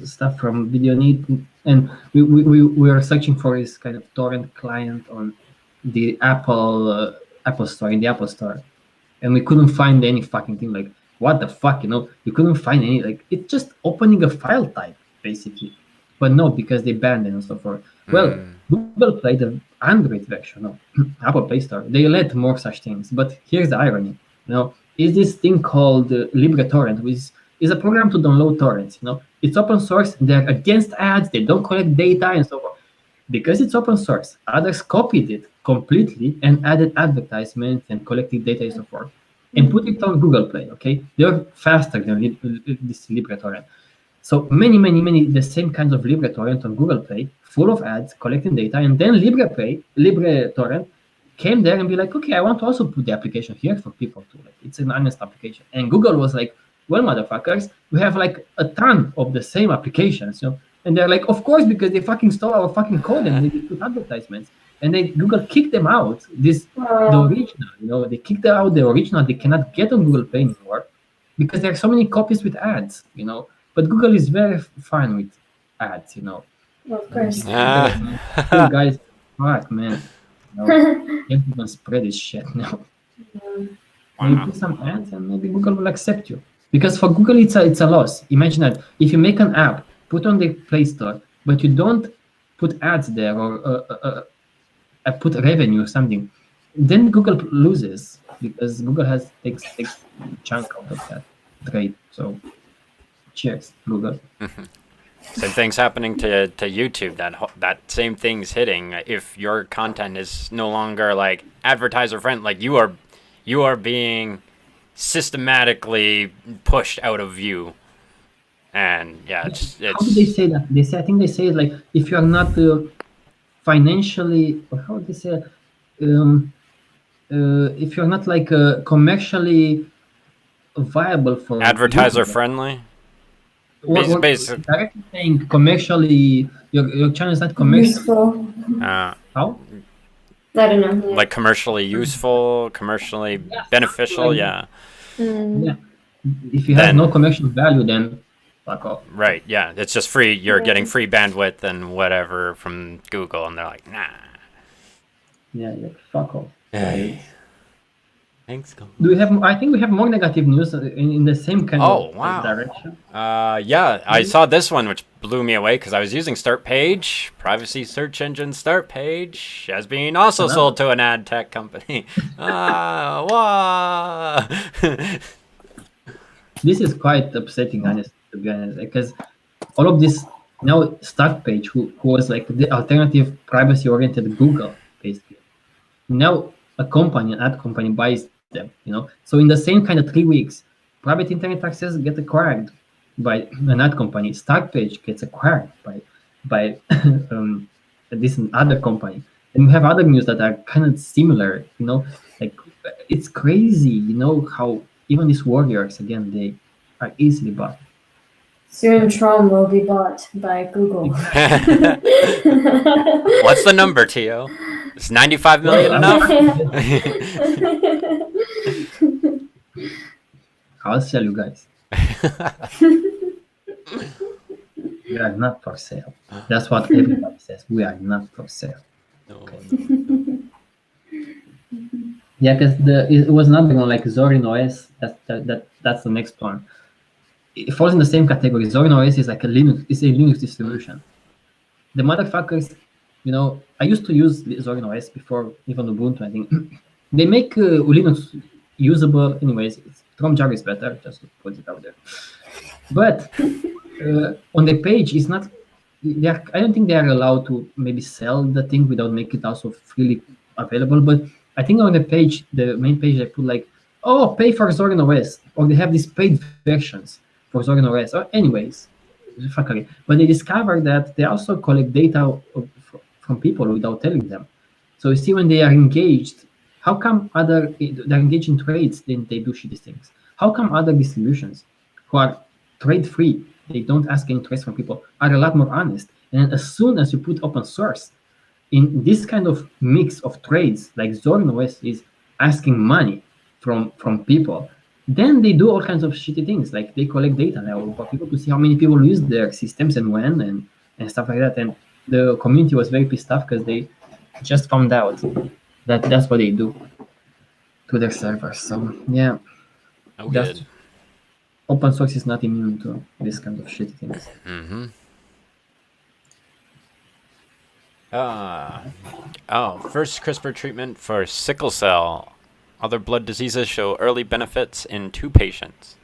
stuff from VideoNet, and we were searching for this kind of torrent client on the Apple Store, in the Apple Store, and we couldn't find any fucking thing. Like, what the fuck, you know? You couldn't find any, like, it's just opening a file type basically, but no, because they banned it and so forth. Well, Google Play, the Android version of Apple Play Store, they let more such things. But here's the irony. You know, is this thing called LibreTorrent, which is a program to download torrents. You know, it's open source. They're against ads. They don't collect data and so forth. Because it's open source, others copied it completely and added advertisements and collected data and so forth, and put it on Google Play. Okay, they're faster than this LibreTorrent. So many, the same kinds of LibreTorrent on Google Play, full of ads, collecting data, and then LibreTorrent came there and be like, okay, I want to also put the application here for people to, like, it's an honest application. And Google was like, well, motherfuckers, we have like a ton of the same applications, you know. And they're like, of course, because they fucking stole our fucking code and they put advertisements. And Google kicked them out. The original, you know, they kicked out the original. They cannot get on Google Play anymore because there are so many copies with ads, you know. But Google is very fine with ads, you know. Of course. Hey guys, fuck, man. You know, everyone spread this shit now. You put some ads and maybe Google will accept you. Because for Google, it's a loss. Imagine that if you make an app, put on the Play Store, but you don't put ads there or put revenue or something, then Google loses because Google takes chunk out of that trade. So cheers, Google. Same thing's happening to YouTube. That same thing's hitting. If your content is no longer like advertiser friendly, like you are being systematically pushed out of view. And yeah, it's how do they say that? I think they say like if you are not financially, or how do they say, if you're not like commercially viable for advertiser friendly. Basically, directly saying commercially, your channel is not commercial. How? I don't know. Yeah. Like commercially useful, commercially beneficial. Like, yeah. Yeah. If you have no commercial value, then fuck off. Right. Yeah. It's just free. You're getting free bandwidth and whatever from Google, and they're like, nah. Yeah. Fuck off. Thanks, Google. Do we have? I think we have more negative news in the same kind of direction. Yeah, I saw this one, which blew me away because I was using Start Page, privacy search engine Start Page, as being also sold to an ad tech company. This is quite upsetting, honestly, to be honest, because all of this now Start Page, who was like the alternative privacy-oriented Google, basically. Now an ad company buys them, you know. So in the same kind of 3 weeks, private internet access gets acquired by an ad company. Start Page gets acquired by this other company, and we have other news that are kind of similar, you know. Like it's crazy, you know, how even these warriors again they are easily bought. Soon Trom will be bought by Google. What's the number, Tio? Is 95 million enough? I'll sell you guys. We are not for sale. That's what everybody says. We are not for sale. Okay. Yeah, because it was another one like Zorin OS. That's the next one. It falls in the same category. Zorin OS is like a Linux distribution. The motherfuckers, you know, I used to use Zorin OS before even Ubuntu. I think they make Linux usable. Anyways, TROM-Jar is better. Just to put it out there. But on the page, it's not. I don't think they are allowed to maybe sell the thing without making it also freely available. But I think on the page, the main page, I put like oh, pay for Zorin OS, or they have these paid versions for Zorin OS, or anyways, fuckery. But they discovered that they also collect data from people without telling them. So you see, when they are engaged, how come they're engaged in trades, then they do shitty things? How come other distributions who are trade free, they don't ask any trades from people, are a lot more honest? And as soon as you put open source in this kind of mix of trades, like Zorin OS is asking money from people, then they do all kinds of shitty things, like they collect data now for people to see how many people use their systems and when and stuff like that. And the community was very pissed off because they just found out that that's what they do to their servers. So yeah, Oh, that's good. open source is not immune to this kind of shitty things. Mm-hmm. First CRISPR treatment for sickle cell. Other blood diseases show early benefits in 2 patients.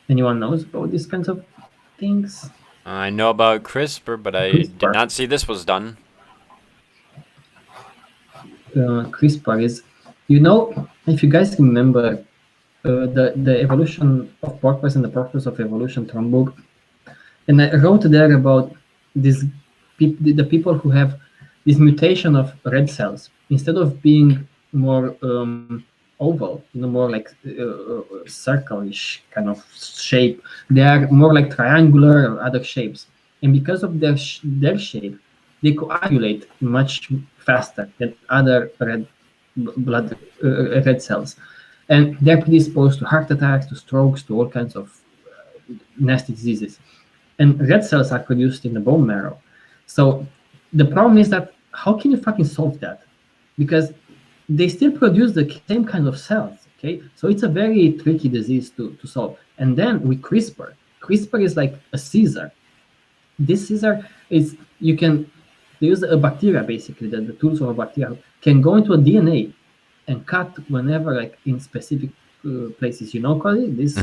Anyone knows about these kinds of things? I know about CRISPR, but I did not see this was done. CRISPR is, if you guys remember the evolution of purpose and the purpose of evolution Trump book, and I wrote there about this the people who have this mutation of red cells, instead of being more oval, more like circle-ish kind of shape, they are more like triangular or other shapes. And because of their shape, they coagulate much faster than other red cells. And they're predisposed to heart attacks, to strokes, to all kinds of nasty diseases. And red cells are produced in the bone marrow. So the problem is that how can you fucking solve that? Because they still produce the same kind of cells, okay? So it's a very tricky disease to solve. And then with CRISPR is like a Caesar. This Caesar is, they use a bacteria, basically, the tools of a bacteria can go into a DNA and cut whenever, like in specific places, Cody? This,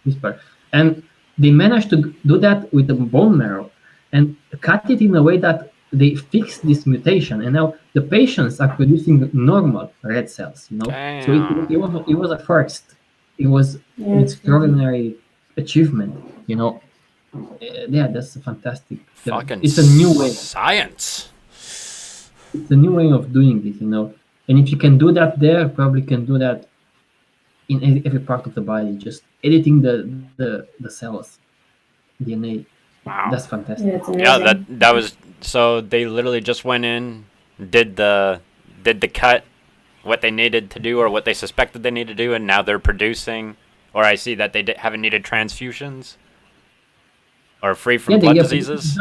CRISPR. And they managed to do that with the bone marrow and cut it in a way that they fix this mutation, and now the patients are producing normal red cells. Damn. So it was a first. It was an extraordinary achievement. Yeah, that's a fantastic. Fucking it's a new way. Science. It's a new way of doing this. And if you can do that there, probably can do that in every part of the body. Just editing the cells, DNA. Wow. That's fantastic. Yeah, that was, so they literally just went in, did the cut, what they needed to do or what they suspected they needed to do, and now they're producing, or I see that they haven't needed transfusions or free from blood diseases.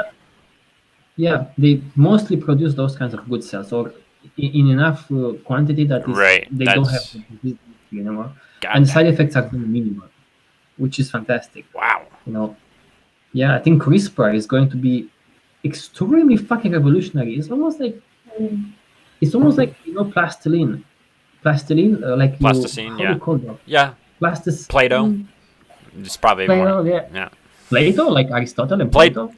Yeah, they mostly produce those kinds of good cells, or in enough quantity that they don't have disease anymore. And the side effects are very minimal, which is fantastic. Wow. Yeah, I think CRISPR is going to be extremely fucking revolutionary. It's almost like plastilin. Plasticine, how do you call that? Yeah. Play-Doh. It's probably Play-Doh, more. Yeah. Plato, like Aristotle and Plato.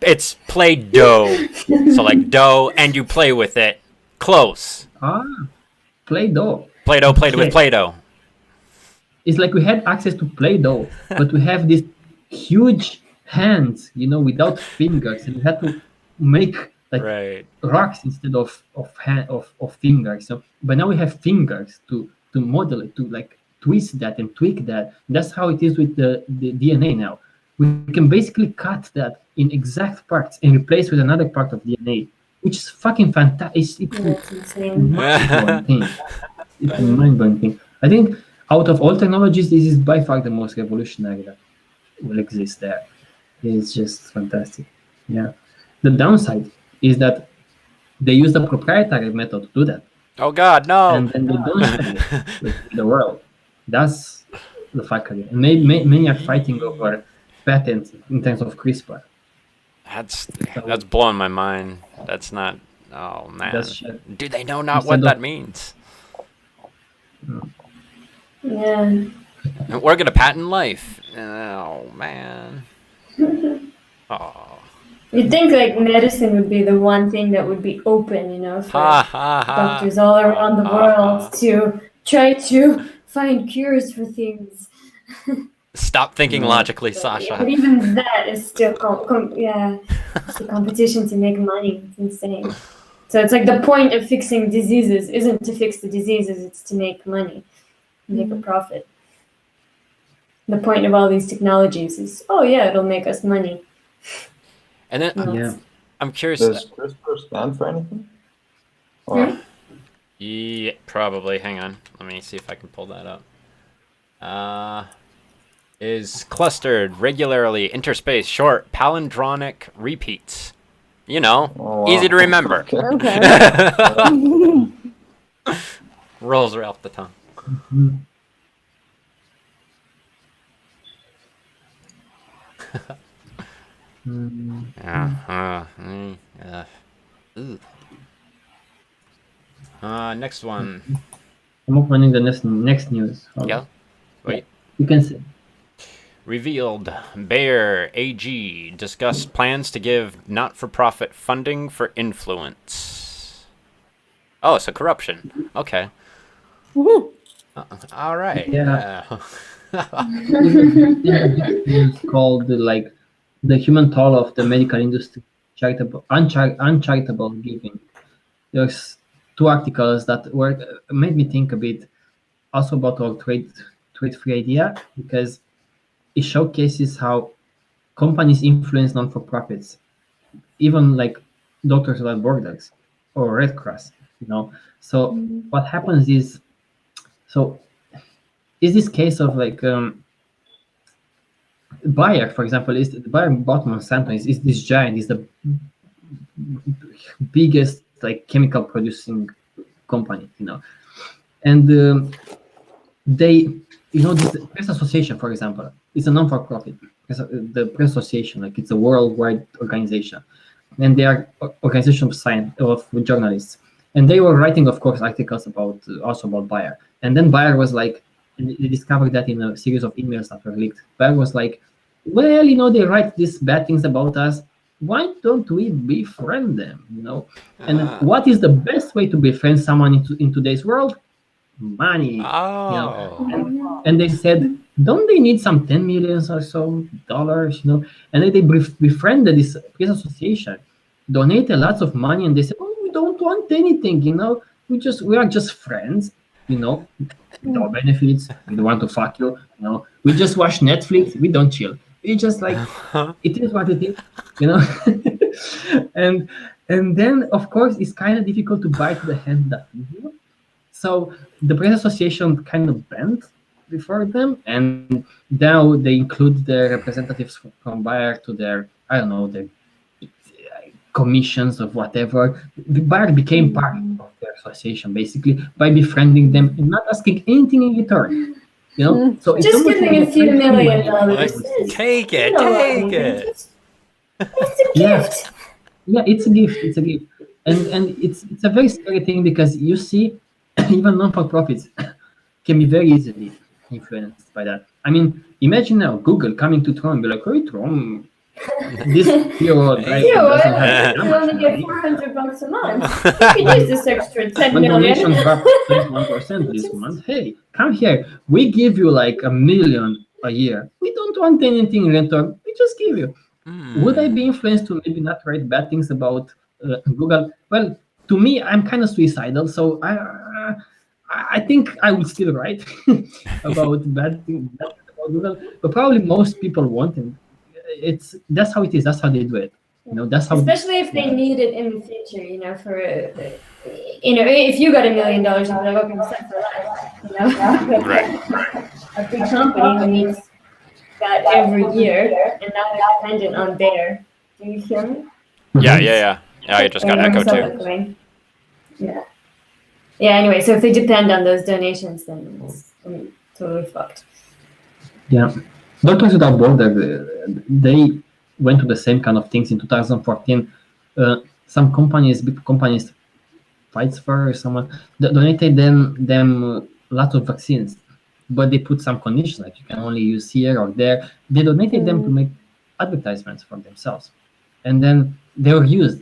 It's Play-Doh. So like dough, and you play with it. Close. Play-Doh. Play-Doh played with Play-Doh. It's like we had access to Play-Doh, but we have this huge hands, without fingers, and we had to make rocks instead of fingers. So, but now we have fingers to model it, to like twist that and tweak that. That's how it is with the DNA now. We can basically cut that in exact parts and replace with another part of DNA, which is fucking fantastic. That's insane. It's a mind-blowing thing. I think out of all technologies, this is by far the most revolutionary that will exist there. It's just fantastic. Yeah. The downside is that they use the proprietary method to do that. Oh God, no! And then they don't share it with the world. That's the fuckery. And many are fighting over patents in terms of CRISPR. That's blowing my mind. That's not. Oh man. Do they know not what that means? Yeah. We're gonna patent life. Oh man. Oh. You'd think like medicine would be the one thing that would be open, for doctors all around the world to try to find cures for things. Stop thinking logically, But Sasha. even that is still it's the competition to make money. It's insane. So it's like the point of fixing diseases isn't to fix the diseases; it's to make money, make a profit. The point of all these technologies is, oh yeah, it'll make us money. And then Yeah. I'm curious. Does CRISPR stand for anything? Or Yeah, probably. Hang on. Let me see if I can pull that up. Is clustered regularly interspace short palindromic repeats. You know, Oh, wow. easy to remember. Okay. Rolls right off the tongue. Next one. I'm opening the next news. Yeah. Wait. You can see. Revealed Bayer AG discussed plans to give not-for-profit funding for influence. Oh, so corruption. Okay. All right. Yeah. It's called like the human toll of the medical industry, uncharitable giving. There's two articles that made me think a bit also about our trade free idea, because it showcases how companies influence non-for-profits, even like Doctors Without Borders or Red Cross, So what happens is, is this case of like Bayer, for example, is Bayer bought Monsanto is this giant, is the biggest like chemical producing company, and they, this press association, for example, is a non-for-profit. The press association, like, it's a worldwide organization, and they are organization of journalists, and they were writing, of course, articles also about Bayer. And then Bayer was like, and they discovered that in a series of emails that were leaked. Bayer was like, well, they write these bad things about us. Why don't we befriend them? And what is the best way to befriend someone in today's world? Money. And they said, don't they need some 10 million or so dollars? And then they befriended this press association, donated lots of money, and they said, oh, we don't want anything. We are just friends. No benefits. We don't want to fuck you. We just watch Netflix. We don't chill. We just like, it is what it is. And then, of course, it's kind of difficult to bite the hand that feeds you. So the press association kind of bent before them, and now they include their representatives from Bayer to their, I don't know, their commissions of whatever. Bayer became part of their association, basically, by befriending them and not asking anything in return. So it's just giving a few $1 million. Take it. It's a gift. Yeah, it's a gift. And it's a very scary thing, because you see, even non-for-profits can be very easily influenced by that. I mean, imagine now Google coming to Tron and be like, hey, Tron, this year-old guy doesn't have you only get $400 a month. You can use this extra $10 million. Donation dropped 21% this month. Hey, come here. We give you like $1 million a year. We don't want anything in return. We just give you. Would I be influenced to maybe not write bad things about Google? Well, to me, I'm kind of suicidal, so I think I would still write about bad things about Google, but probably most people won't. And that's how it is. That's how they do it. That's how. Especially if they need it in the future, for if you got $1 million, you'd be like, okay, I'm set for life. Right. A big company who needs that every year, and now they're dependent on Bayer. Do you hear me? Yeah. I just got echo too. Yeah. Yeah. Anyway, so if they depend on those donations, then it's totally fucked. Yeah. Doctors Without Borders, they went to the same kind of things in 2014. Some big companies, Pfizer or someone, donated them lots of vaccines, but they put some conditions, like you can only use here or there. They donated them to make advertisements for themselves, and then they were used.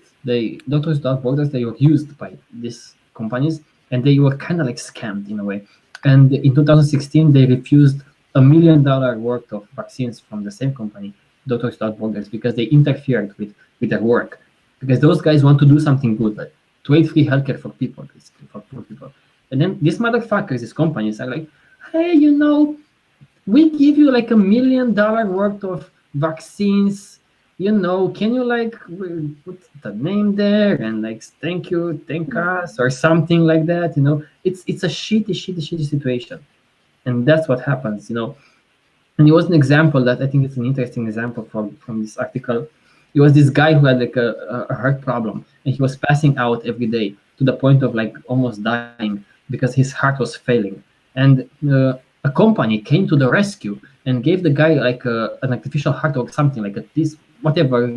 Doctors Without Borders, they were used by these companies, and they were kind of like scammed in a way. And in 2016, they refused $1 million worth of vaccines from the same company, Doctors Without Borders, because they interfered with their work. Because those guys want to do something good, like trade free healthcare for people, basically, for poor people. And then these motherfuckers, these companies are like, hey, we give you like $1 million worth of vaccines. Can you like put the name there and like thank us or something like that? It's a shitty situation, and that's what happens. And it was an example that I think it's an interesting example from this article. It was this guy who had like a heart problem, and he was passing out every day to the point of like almost dying because his heart was failing. And a company came to the rescue and gave the guy like an artificial heart or something like this, whatever.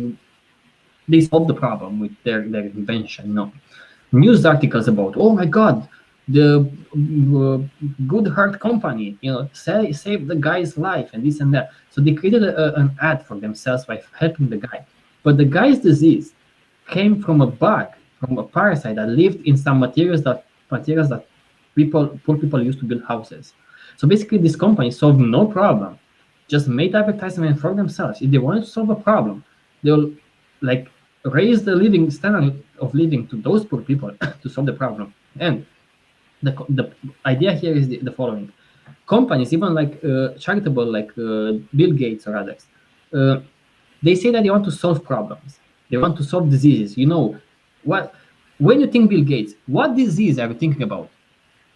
They solved the problem with their invention. News articles about, oh my god, the Good Heart Company, saved the guy's life and this and that. So they created an ad for themselves by helping the guy. But the guy's disease came from a bug, from a parasite that lived in some materials that poor people used to build houses. So basically, this company solved no problem, just made advertisement for themselves. If they wanted to solve a problem, they'll like raise the living standard of living to those poor people to solve the problem. And the idea here is the following: companies, even like charitable, like Bill Gates or others, they say that they want to solve problems. They want to solve diseases. What? When you think Bill Gates, what disease are you thinking about?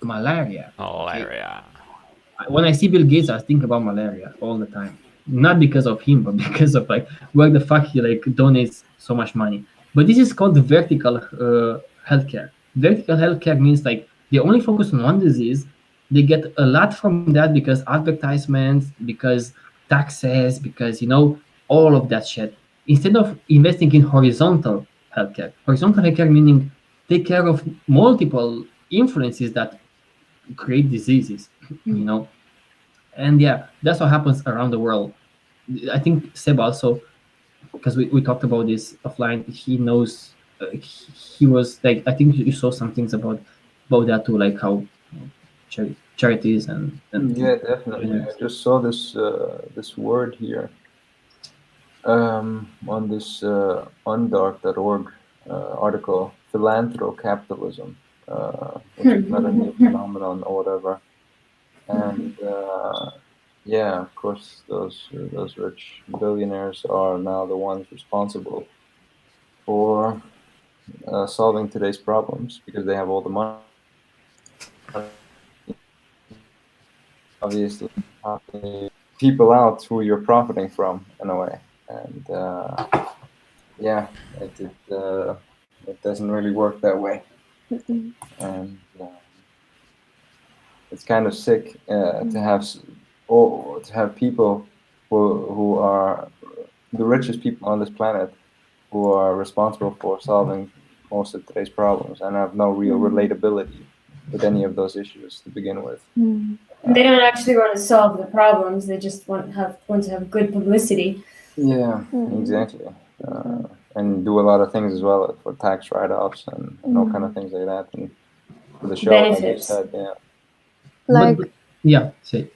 Malaria. Malaria. When I see Bill Gates, I think about malaria all the time. Not because of him, but because of like where the fuck he like donates so much money. But this is called vertical healthcare. Vertical healthcare means like they only focus on one disease. They get a lot from that because advertisements, because taxes, because all of that shit. Instead of investing in horizontal healthcare. Horizontal healthcare meaning take care of multiple influences that create diseases, and yeah, that's what happens around the world. I think Seb also, because we talked about this offline, he knows. He was like, I think you saw some things about that too, like how charities and yeah, definitely. I just saw this word here on this undark.org article, philanthrocapitalism, which is not a new phenomenon or whatever. And yeah, of course, those rich billionaires are now the ones responsible for solving today's problems because they have all the money. Obviously, people out who you're profiting from in a way, and yeah, it doesn't really work that way, and it's kind of sick to have people who are the richest people on this planet who are responsible for solving most of today's problems and have no real relatability with any of those issues to begin with. They don't actually want to solve the problems. They just want to have good publicity. Yeah, exactly. And do a lot of things as well for tax write-offs and all kind of things like that. And for the show, like you said, yeah. Like, yeah, say.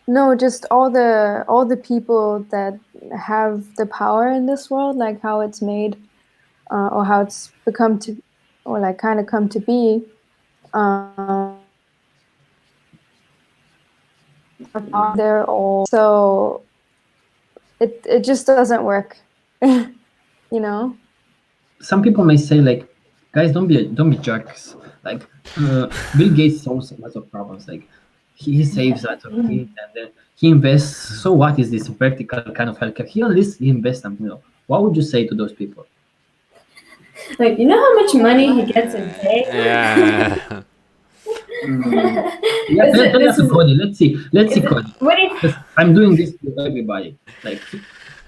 No, just all the people that have the power in this world, like how it's made, or how it's become to, or like kind of come to be. They're all so. It just doesn't work, Some people may say like, guys, don't be jerks. Like Bill Gates solves lots of problems. Like he saves lots of it, and then he invests. So what is this vertical kind of healthcare? He at least invests something. What would you say to those people? Like, you know how much money he gets a day? Yeah. Cody. Let's see, Cody. I'm doing this to everybody. Like,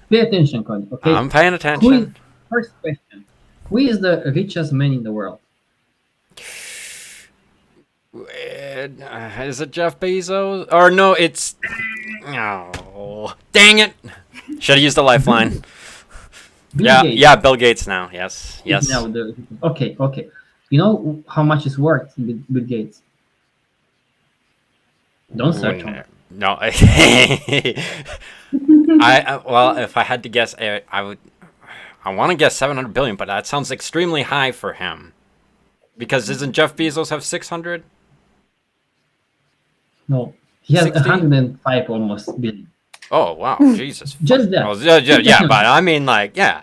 pay attention, Cody. Okay. I'm paying attention. First question: who is the richest man in the world? Is it Jeff Bezos? Or no, it's... Oh, dang it! Should have used the lifeline. Bill Gates. Yeah, Bill Gates now. Yes. Now okay. You know how much is worth Bill Gates? Don't search on it. No. Well, if I had to guess, I would. I want to guess 700 billion, but that sounds extremely high for him. Because doesn't Jeff Bezos have 600? No, he has 60? 105 almost billion. Oh wow, Jesus. Just that. Well, yeah, but I mean, like, yeah.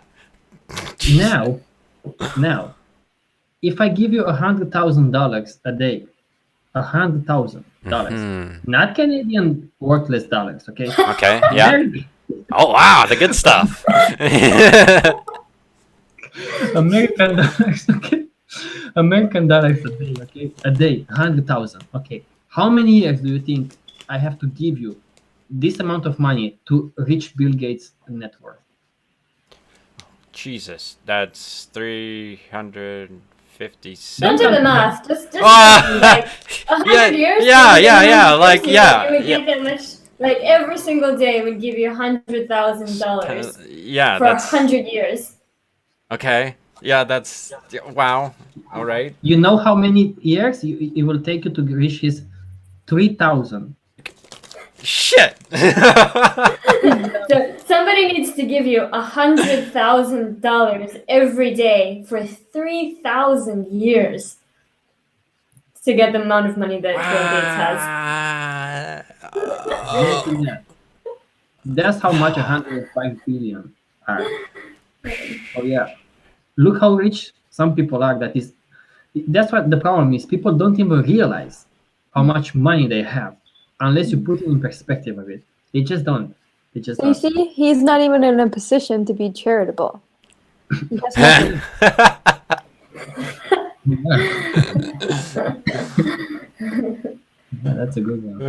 Now, if I give you $100,000 a day, $100,000, not Canadian worthless dollars, okay? Okay, yeah. American, Oh wow, the good stuff. American dollars, okay? American dollars a day, okay? A day, 100,000, okay? How many years do you think I have to give you this amount of money to reach Bill Gates' net worth? Jesus, that's 356. Don't do the math. Just Ah! like 100 years. Yeah, like, yeah. You would get that much. Like every single day would give you $100,000 Yeah, for that's 100 years. okay. Yeah, that's wow. All right. You know how many years it will take you to reach his 3,000? Shit. So somebody needs to give you $100,000 every day for 3,000 years to get the amount of money that Bill Gates has. Yeah. That's how much 105 billion are. Oh yeah. Look how rich some people are. That's what the problem is. People don't even realize how much money they have unless you put it in perspective of it. They just don't. They just So you don't. see, he's not even in a position to be charitable. He has nothing. Yeah, that's a good one.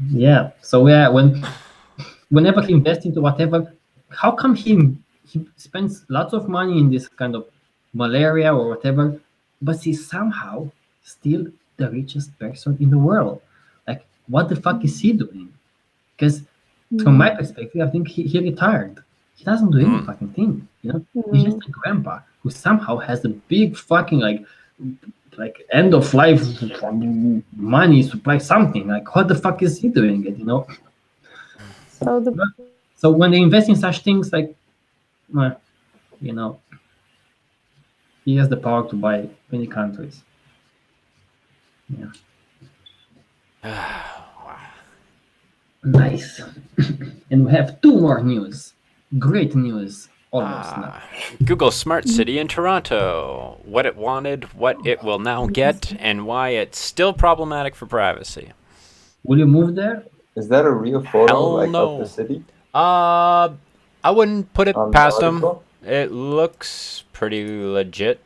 Yeah. So yeah, whenever he invests into whatever, how come he spends lots of money in this kind of malaria or whatever, but he's somehow still the richest person in the world? Like, what the fuck is he doing? Because from my perspective, I think he retired. He doesn't do any fucking thing. You know, he's just a grandpa who somehow has a big fucking like end of life money supply something. Like, what the fuck is he doing it? You know. So when they invest in such things, like, well, you know, he has the power to buy many countries. Yeah. Nice. And we have two more news. Great news. Almost now. Google Smart City in Toronto. What it wanted, what it will now get, and why it's still problematic for privacy. Will you move there? Is that a real photo Hell no. of the city? I wouldn't put it On the past them. article? It looks pretty legit.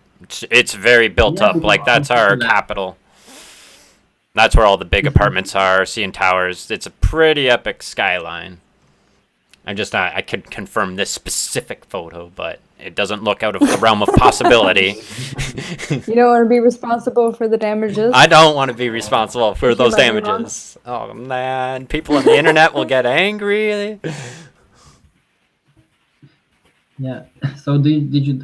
It's very built up. Like, that's our capital. That's where all the big apartments are, CN Towers. It's a pretty epic skyline. I could confirm this specific photo, but it doesn't look out of the realm of possibility. You don't want to be responsible for the damages. I don't want to be responsible for those might be wrong. damages. Oh man, people on the internet will get angry. Yeah. So did you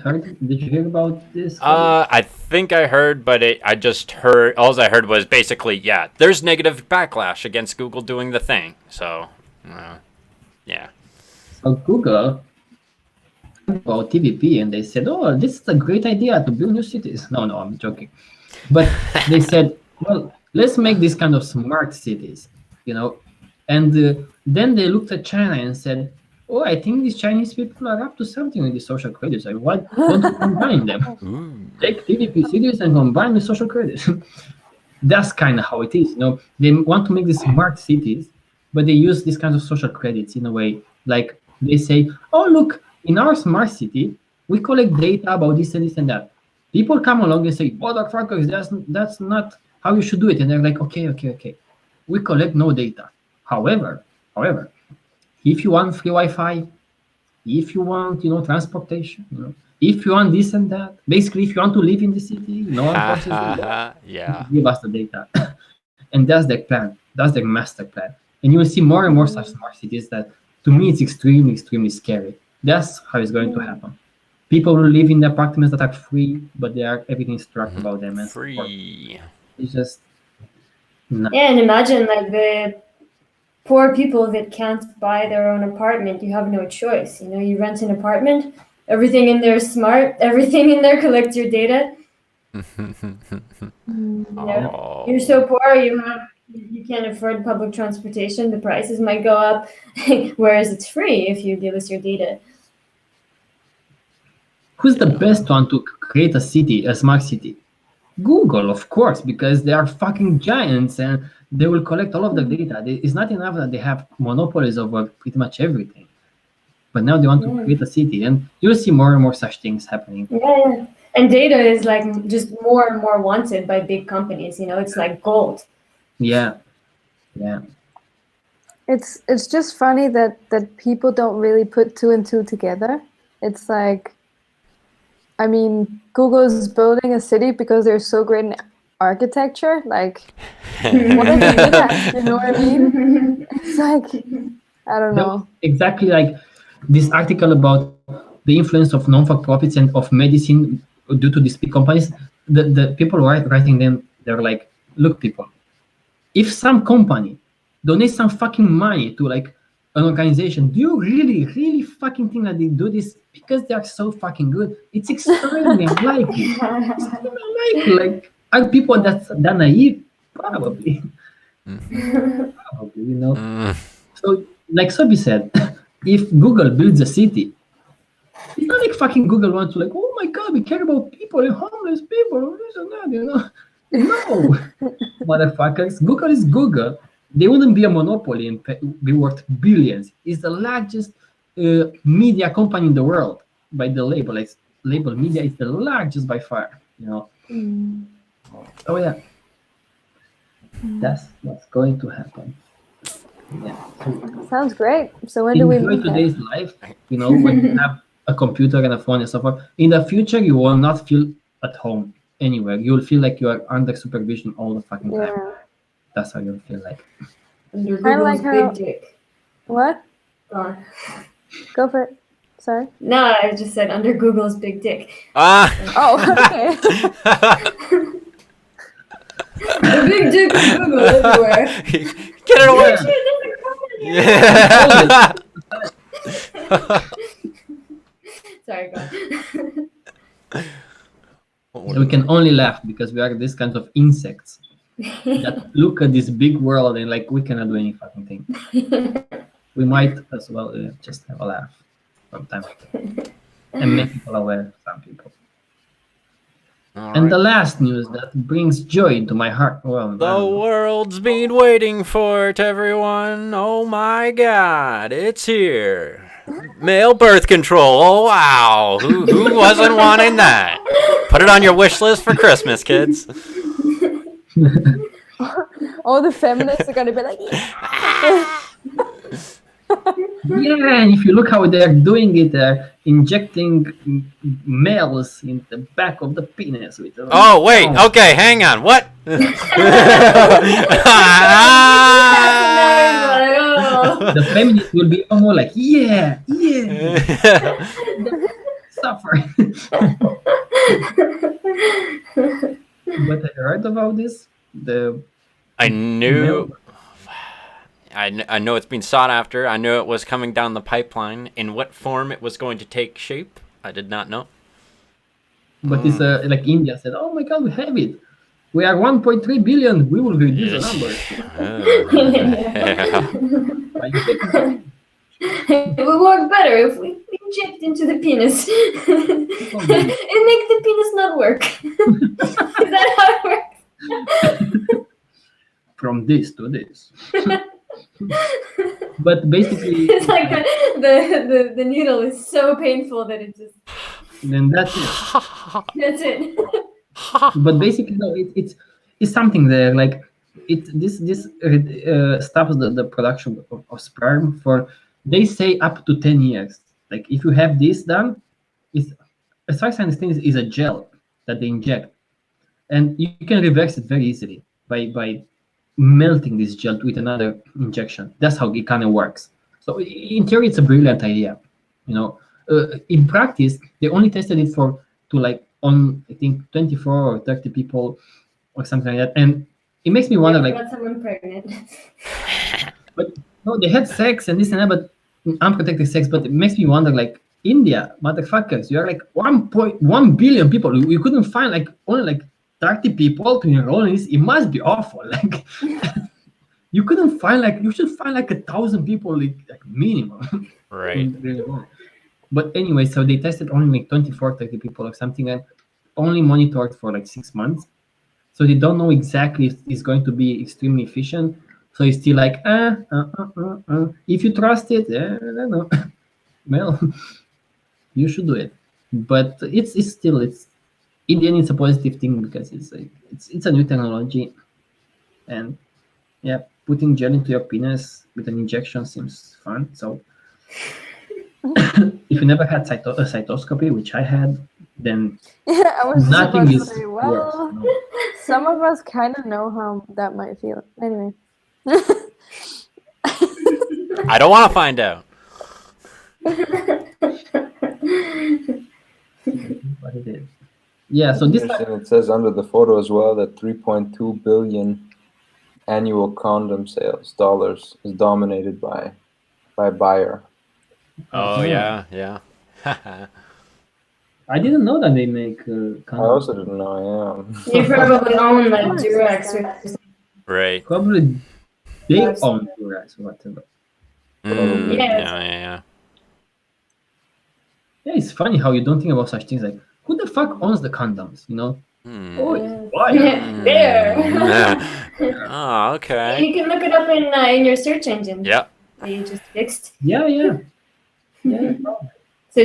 hear about this? I think I heard, but I just heard. All I heard was basically, yeah, there's negative backlash against Google doing the thing. So, yeah. So Google about TVP, and they said, "Oh, this is a great idea to build new cities." No, I'm joking. But they said, "Well, let's make these kind of smart cities," you know. And then they looked at China and said, "Oh, I think these Chinese people are up to something with these social credits. Like, why don't we combine them? Take TVP cities and combine with social credits." That's kind of how it is. You know, they want to make these smart cities, but they use these kinds of social credits in a way. Like, they say, "Oh, look, in our smart city, we collect data about this and this and that." People come along and say, "Motherfuckers, that's not how you should do it." And they're like, okay. We collect no data. However, if you want free Wi-Fi, if you want, transportation, if you want this and that, basically, if you want to live in the city, no one forces you. Yeah. Give us the data. And that's their plan. That's their master plan. And you will see more and more such smart cities that, to me, it's extremely, extremely scary. That's how it's going to happen. People will live in the apartments that are free, but everything is tracked about them. And Free. it's just, No. Yeah, and imagine like the poor people that can't buy their own apartment. You have no choice. You know, you rent an apartment. Everything in there is smart. Everything in there collects your data. Oh. You're so poor, you can't afford public transportation. The prices might go up, whereas it's free if you give us your data. Who's the best one to create a city, a smart city? Google, of course, because they are fucking giants and they will collect all of the data. It's not enough that they have monopolies over pretty much everything. But now they want to create a city, and you'll see more and more such things happening. Yeah. And data is like just more and more wanted by big companies. You know, it's like gold. Yeah. It's just funny that people don't really put two and two together. It's like, I mean, Google's building a city because they're so great in architecture. Like, what are they good at? You know what I mean? It's like, I don't know. Exactly like this article about the influence of non-for-profits and of medicine due to these big companies. The people writing them, they're like, look, people, if some company donates some fucking money to like an organization, do you really fucking think that they do this because they are so fucking good? It's extremely unlikely. Like, are people that naive? Probably. Probably, you know. So, like Sobi said, if Google builds a city, it's not like fucking Google wants to like, oh my god, we care about people and homeless people, this and that, you know. No, motherfuckers. Google is Google. They wouldn't be a monopoly and be worth billions. It's the largest media company in the world by the label. Like, label media is the largest by far. You know. Oh yeah. That's what's going to happen. Yeah. Sounds great. So when do we Enjoy meet today's then? life. You know, when you have a computer and a phone and so forth. In the future, you will not feel at home anywhere. You'll feel like you are under supervision all the fucking time. Yeah. That's how you'll feel like. Under Kinda Google's like how- big dick. What? Go on. Go for it. Sorry. No, I just said under Google's big dick. Oh, okay. The big dick of Google everywhere. Get it away! Yeah. Yeah. Sorry, go on. We can only laugh because we are this kind of insects that look at this big world and like we cannot do any fucking thing. We might as well just have a laugh from time to time and make people aware of some people. And the last news that brings joy to my heart. Well, The world's been waiting for it, everyone. Oh my god, it's here. Male birth control. Oh wow. Who wasn't wanting that? Put it on your wish list for Christmas, kids. All the feminists are gonna be like, yeah, and if you look how they're doing it, they're injecting males in the back of the penis with. Oh wait, okay, hang on. What? The feminists will be more like, yeah, suffer. But have you heard about this? I knew. I know it's been sought after. I knew it was coming down the pipeline. In what form it was going to take shape, I did not know. But it's like India said, oh my god, we have it. We are 1.3 billion. We will reduce the numbers. It will work better if we inject into the penis. It makes the penis not work. Is that how it works? From this to this. But basically, it's like the needle is so painful that it just. Then that's it. That's it. But basically, no, it's something there. Like this stops the production of sperm for, they say, up to 10 years. Like if you have this done, it's, as far as I understand, is a gel that they inject, and you can reverse it very easily by melting this gel with another injection. That's how it kind of works. So in theory, it's a brilliant idea. You know, in practice, they only tested it on I think 24 or 30 people or something like that, and it makes me wonder, like, got someone pregnant. but no, they had sex and this and that, but unprotected sex. But it makes me wonder, like, India, motherfuckers, you are like 1.1 billion people. You couldn't find like only like 30 people to enroll in this. It must be awful. Like, you couldn't find like, you should find like 1,000 people, like minimum. Right. But anyway, so they tested only like 24, 30 people or something, and only monitored for like 6 months. So they don't know exactly if it's going to be extremely efficient. So it's still like, if you trust it, I don't know. Well, you should do it. But it's still, in the end, it's a positive thing because it's a new technology, and yeah, putting gel into your penis with an injection seems fun. So if you never had a cytoscopy, which I had, then Yeah, I was just nothing about to is say, worse. well, No. some of us kind of know how that might feel. Anyway. I don't want to find out. But it is. Yeah, so this Interesting. It says under the photo as well that 3.2 billion annual condom sales dollars is dominated by Bayer. Oh yeah, yeah. I didn't know that they make I condoms. also didn't know. Yeah. You probably own like Durex or Right. Probably they Yes. own Durex or whatever. Mm, Yes. yeah. Yeah, it's funny how you don't think about such things, like, who the fuck owns the condoms, you know? Hmm. Oh, Yeah. it's Bayer. Mm. There. Oh, okay. You can look it up in your search engine. Yep. That you just fixed. Yeah. Probably. So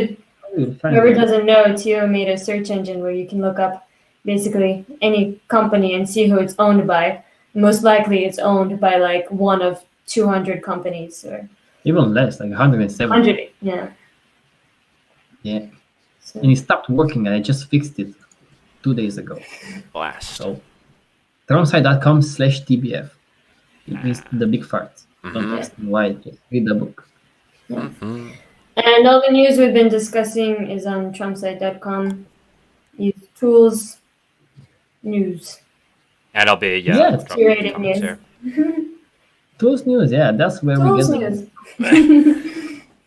You'll find whoever it. doesn't know, Tio made a search engine where you can look up basically any company and see who it's owned by. Most likely it's owned by like one of 200 companies or Even less, like 170. 100. Yeah. Yeah. So, And it stopped working, and I just fixed it 2 days ago. Blast. So, tromsite.com/tbf. It means the big farts. Don't Mhm. ask me why. Just read the book. Mhm. and all the news we've been discussing is on TROM-Site.com. Use tools, news. That'll be Yeah, drop in the curated comments news. here. Tools news, yeah, that's where Tools we get news.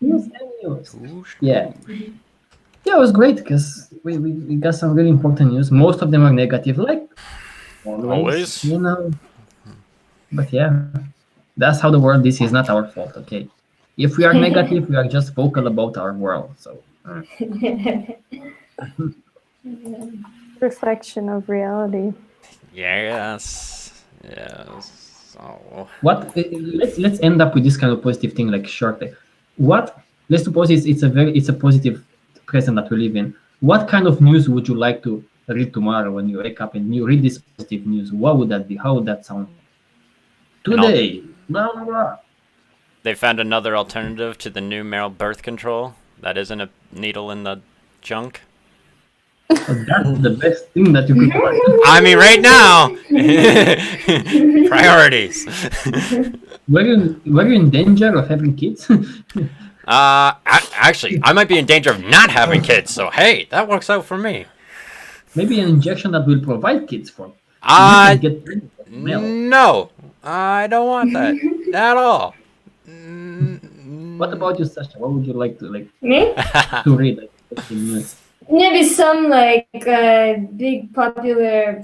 news and news. Yeah. Yeah, it was great because we got some really important news. Most of them are negative, like always. You know. But yeah, that's how the world is. It's not our fault, okay? If we are negative, we are just vocal about our world. So Reflection of reality. Yes. So. what? Let's end up with this kind of positive thing, like short. What? Let's suppose it's a positive present that we live in. What kind of news would you like to read tomorrow when you wake up and you read this positive news? What would that be? How would that sound? Today, blah blah blah. They found another alternative to the new male birth control that isn't a needle in the junk. So that's the best thing that you could find. I mean, right now, priorities. Were you in danger of having kids? Actually, I might be in danger of not having kids. So hey, that works out for me. Maybe an injection that will provide kids for. You can get milk. No, I don't want that at all. What about you, Sasha? What would you like to Me? to read? Like, what's the news? Maybe some like big popular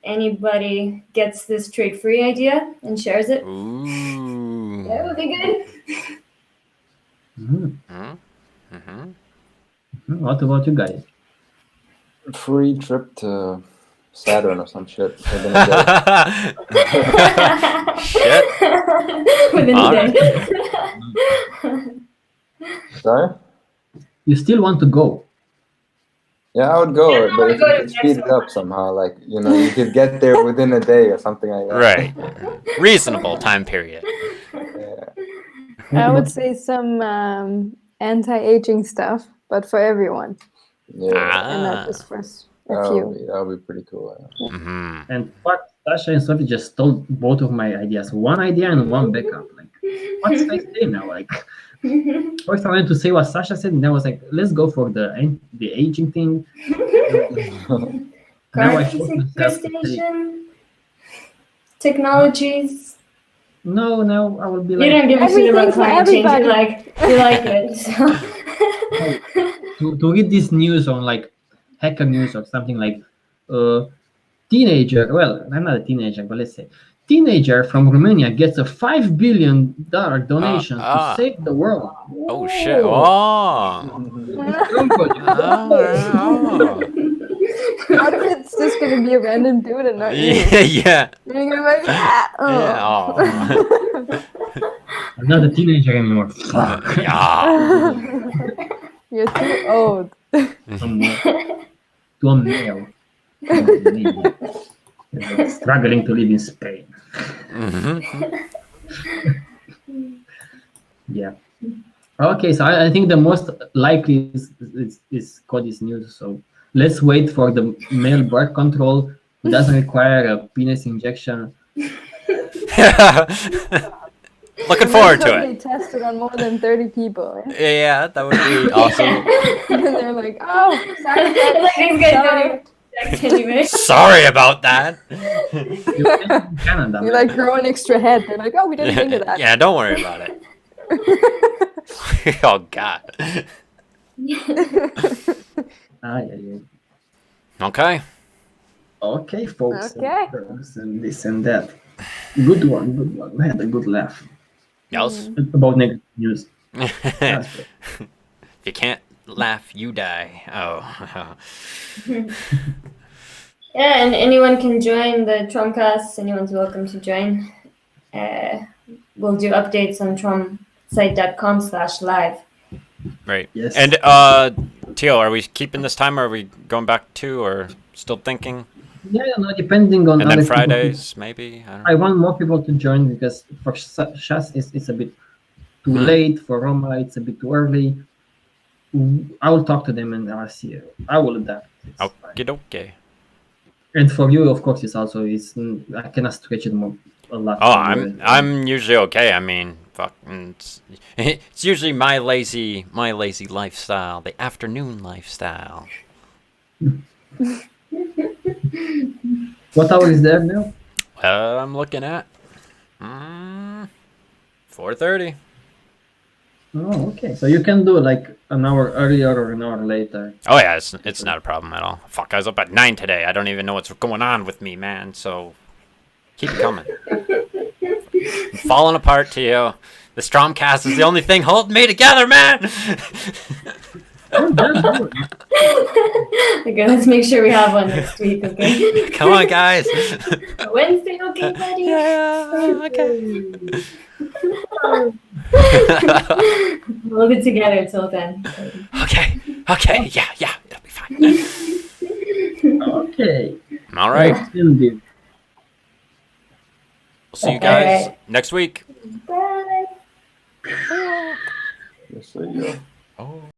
anybody gets this trade free idea and shares it. Ooh. That would be good. What about you guys? Free trip to Saturn or some shit. Within a day. Shit. Within All a day. Sorry? You still want to go? Yeah, I would go, Yeah, I but would if go you to could speed it Mexico. up somehow, like, you could get there within a day or something like that. Right. Reasonable time period. Yeah. I would say some anti-aging stuff, but for everyone, Yeah. and not just for a That few. would be pretty cool. Yeah. Mm-hmm. And what Sasha and Sophie just stole both of my ideas. One idea and one backup. Like, what should I say now? Like, first I wanted to say what Sasha said, and then I was like, let's go for the aging thing. Now I Car forced myself to say, sequestration. technologies? No, I will be You like don't give a shit about Everything for climate change. everybody. You like it. So. to read this news on like Hacker News or something like teenager. Well, I'm not a teenager, but let's say teenager from Romania gets a $5 billion donation to save the world. Oh shit! Oh. What if it's just gonna be a random dude and not you? Yeah. And you're gonna be like, Yeah. Oh. I'm not a teenager anymore. Fuck. Yeah. You're too old. To a male. Struggling to live in Spain. Yeah. Okay, so I think the most likely is Cody's news. So let's wait for the male birth control who doesn't require a penis injection. Looking forward to Probably it. tested on more than 30 people. Yeah? Yeah, that would be awesome. And they're like, oh, sorry, Like these guys don't sorry. even check anyway. Sorry about that. You can in Canada. You like grow an extra head. They're like, oh, we didn't think of that. Yeah, don't worry about it. Oh God. Okay. Okay, folks. Okay. And this and that. Good one. We had a good laugh Yes. about negative news. If you can't laugh, you die. Oh. Yeah, and anyone can join the TROM-Cast. Anyone's welcome to join. We'll do updates on tromsite.com/live. Right. Yes. And Teal, are we keeping this time, or are we going back to, or still thinking? Yeah, no, depending on And then other people. Fridays, maybe. I don't know. I want more people to join because for Shas it's a bit too late. For Roma, it's a bit too early. I will talk to them and I'll see. I will adapt. It's fine. Okie dokie. And for you, of course, I cannot stretch it a lot. Oh, I'm usually okay. I mean, fuck, it's usually my lazy lifestyle, the afternoon lifestyle. What hour is there now? I'm looking at 4:30. Oh, okay. So you can do like an hour earlier or an hour later. Oh yeah, it's not a problem at all. Fuck, I was up at 9 today. I don't even know what's going on with me, man. So keep it coming. I'm falling apart to you. The TROM-Cast is the only thing holding me together, man. Okay, let's make sure we have one next week, okay? Come on, guys. Wednesday, okay, buddy? Yeah, okay. We'll be together till then. Okay, yeah, it'll be fine. Okay. All right. Indeed. We'll see you guys Alright. next week. Bye. Yes, there you go. Oh.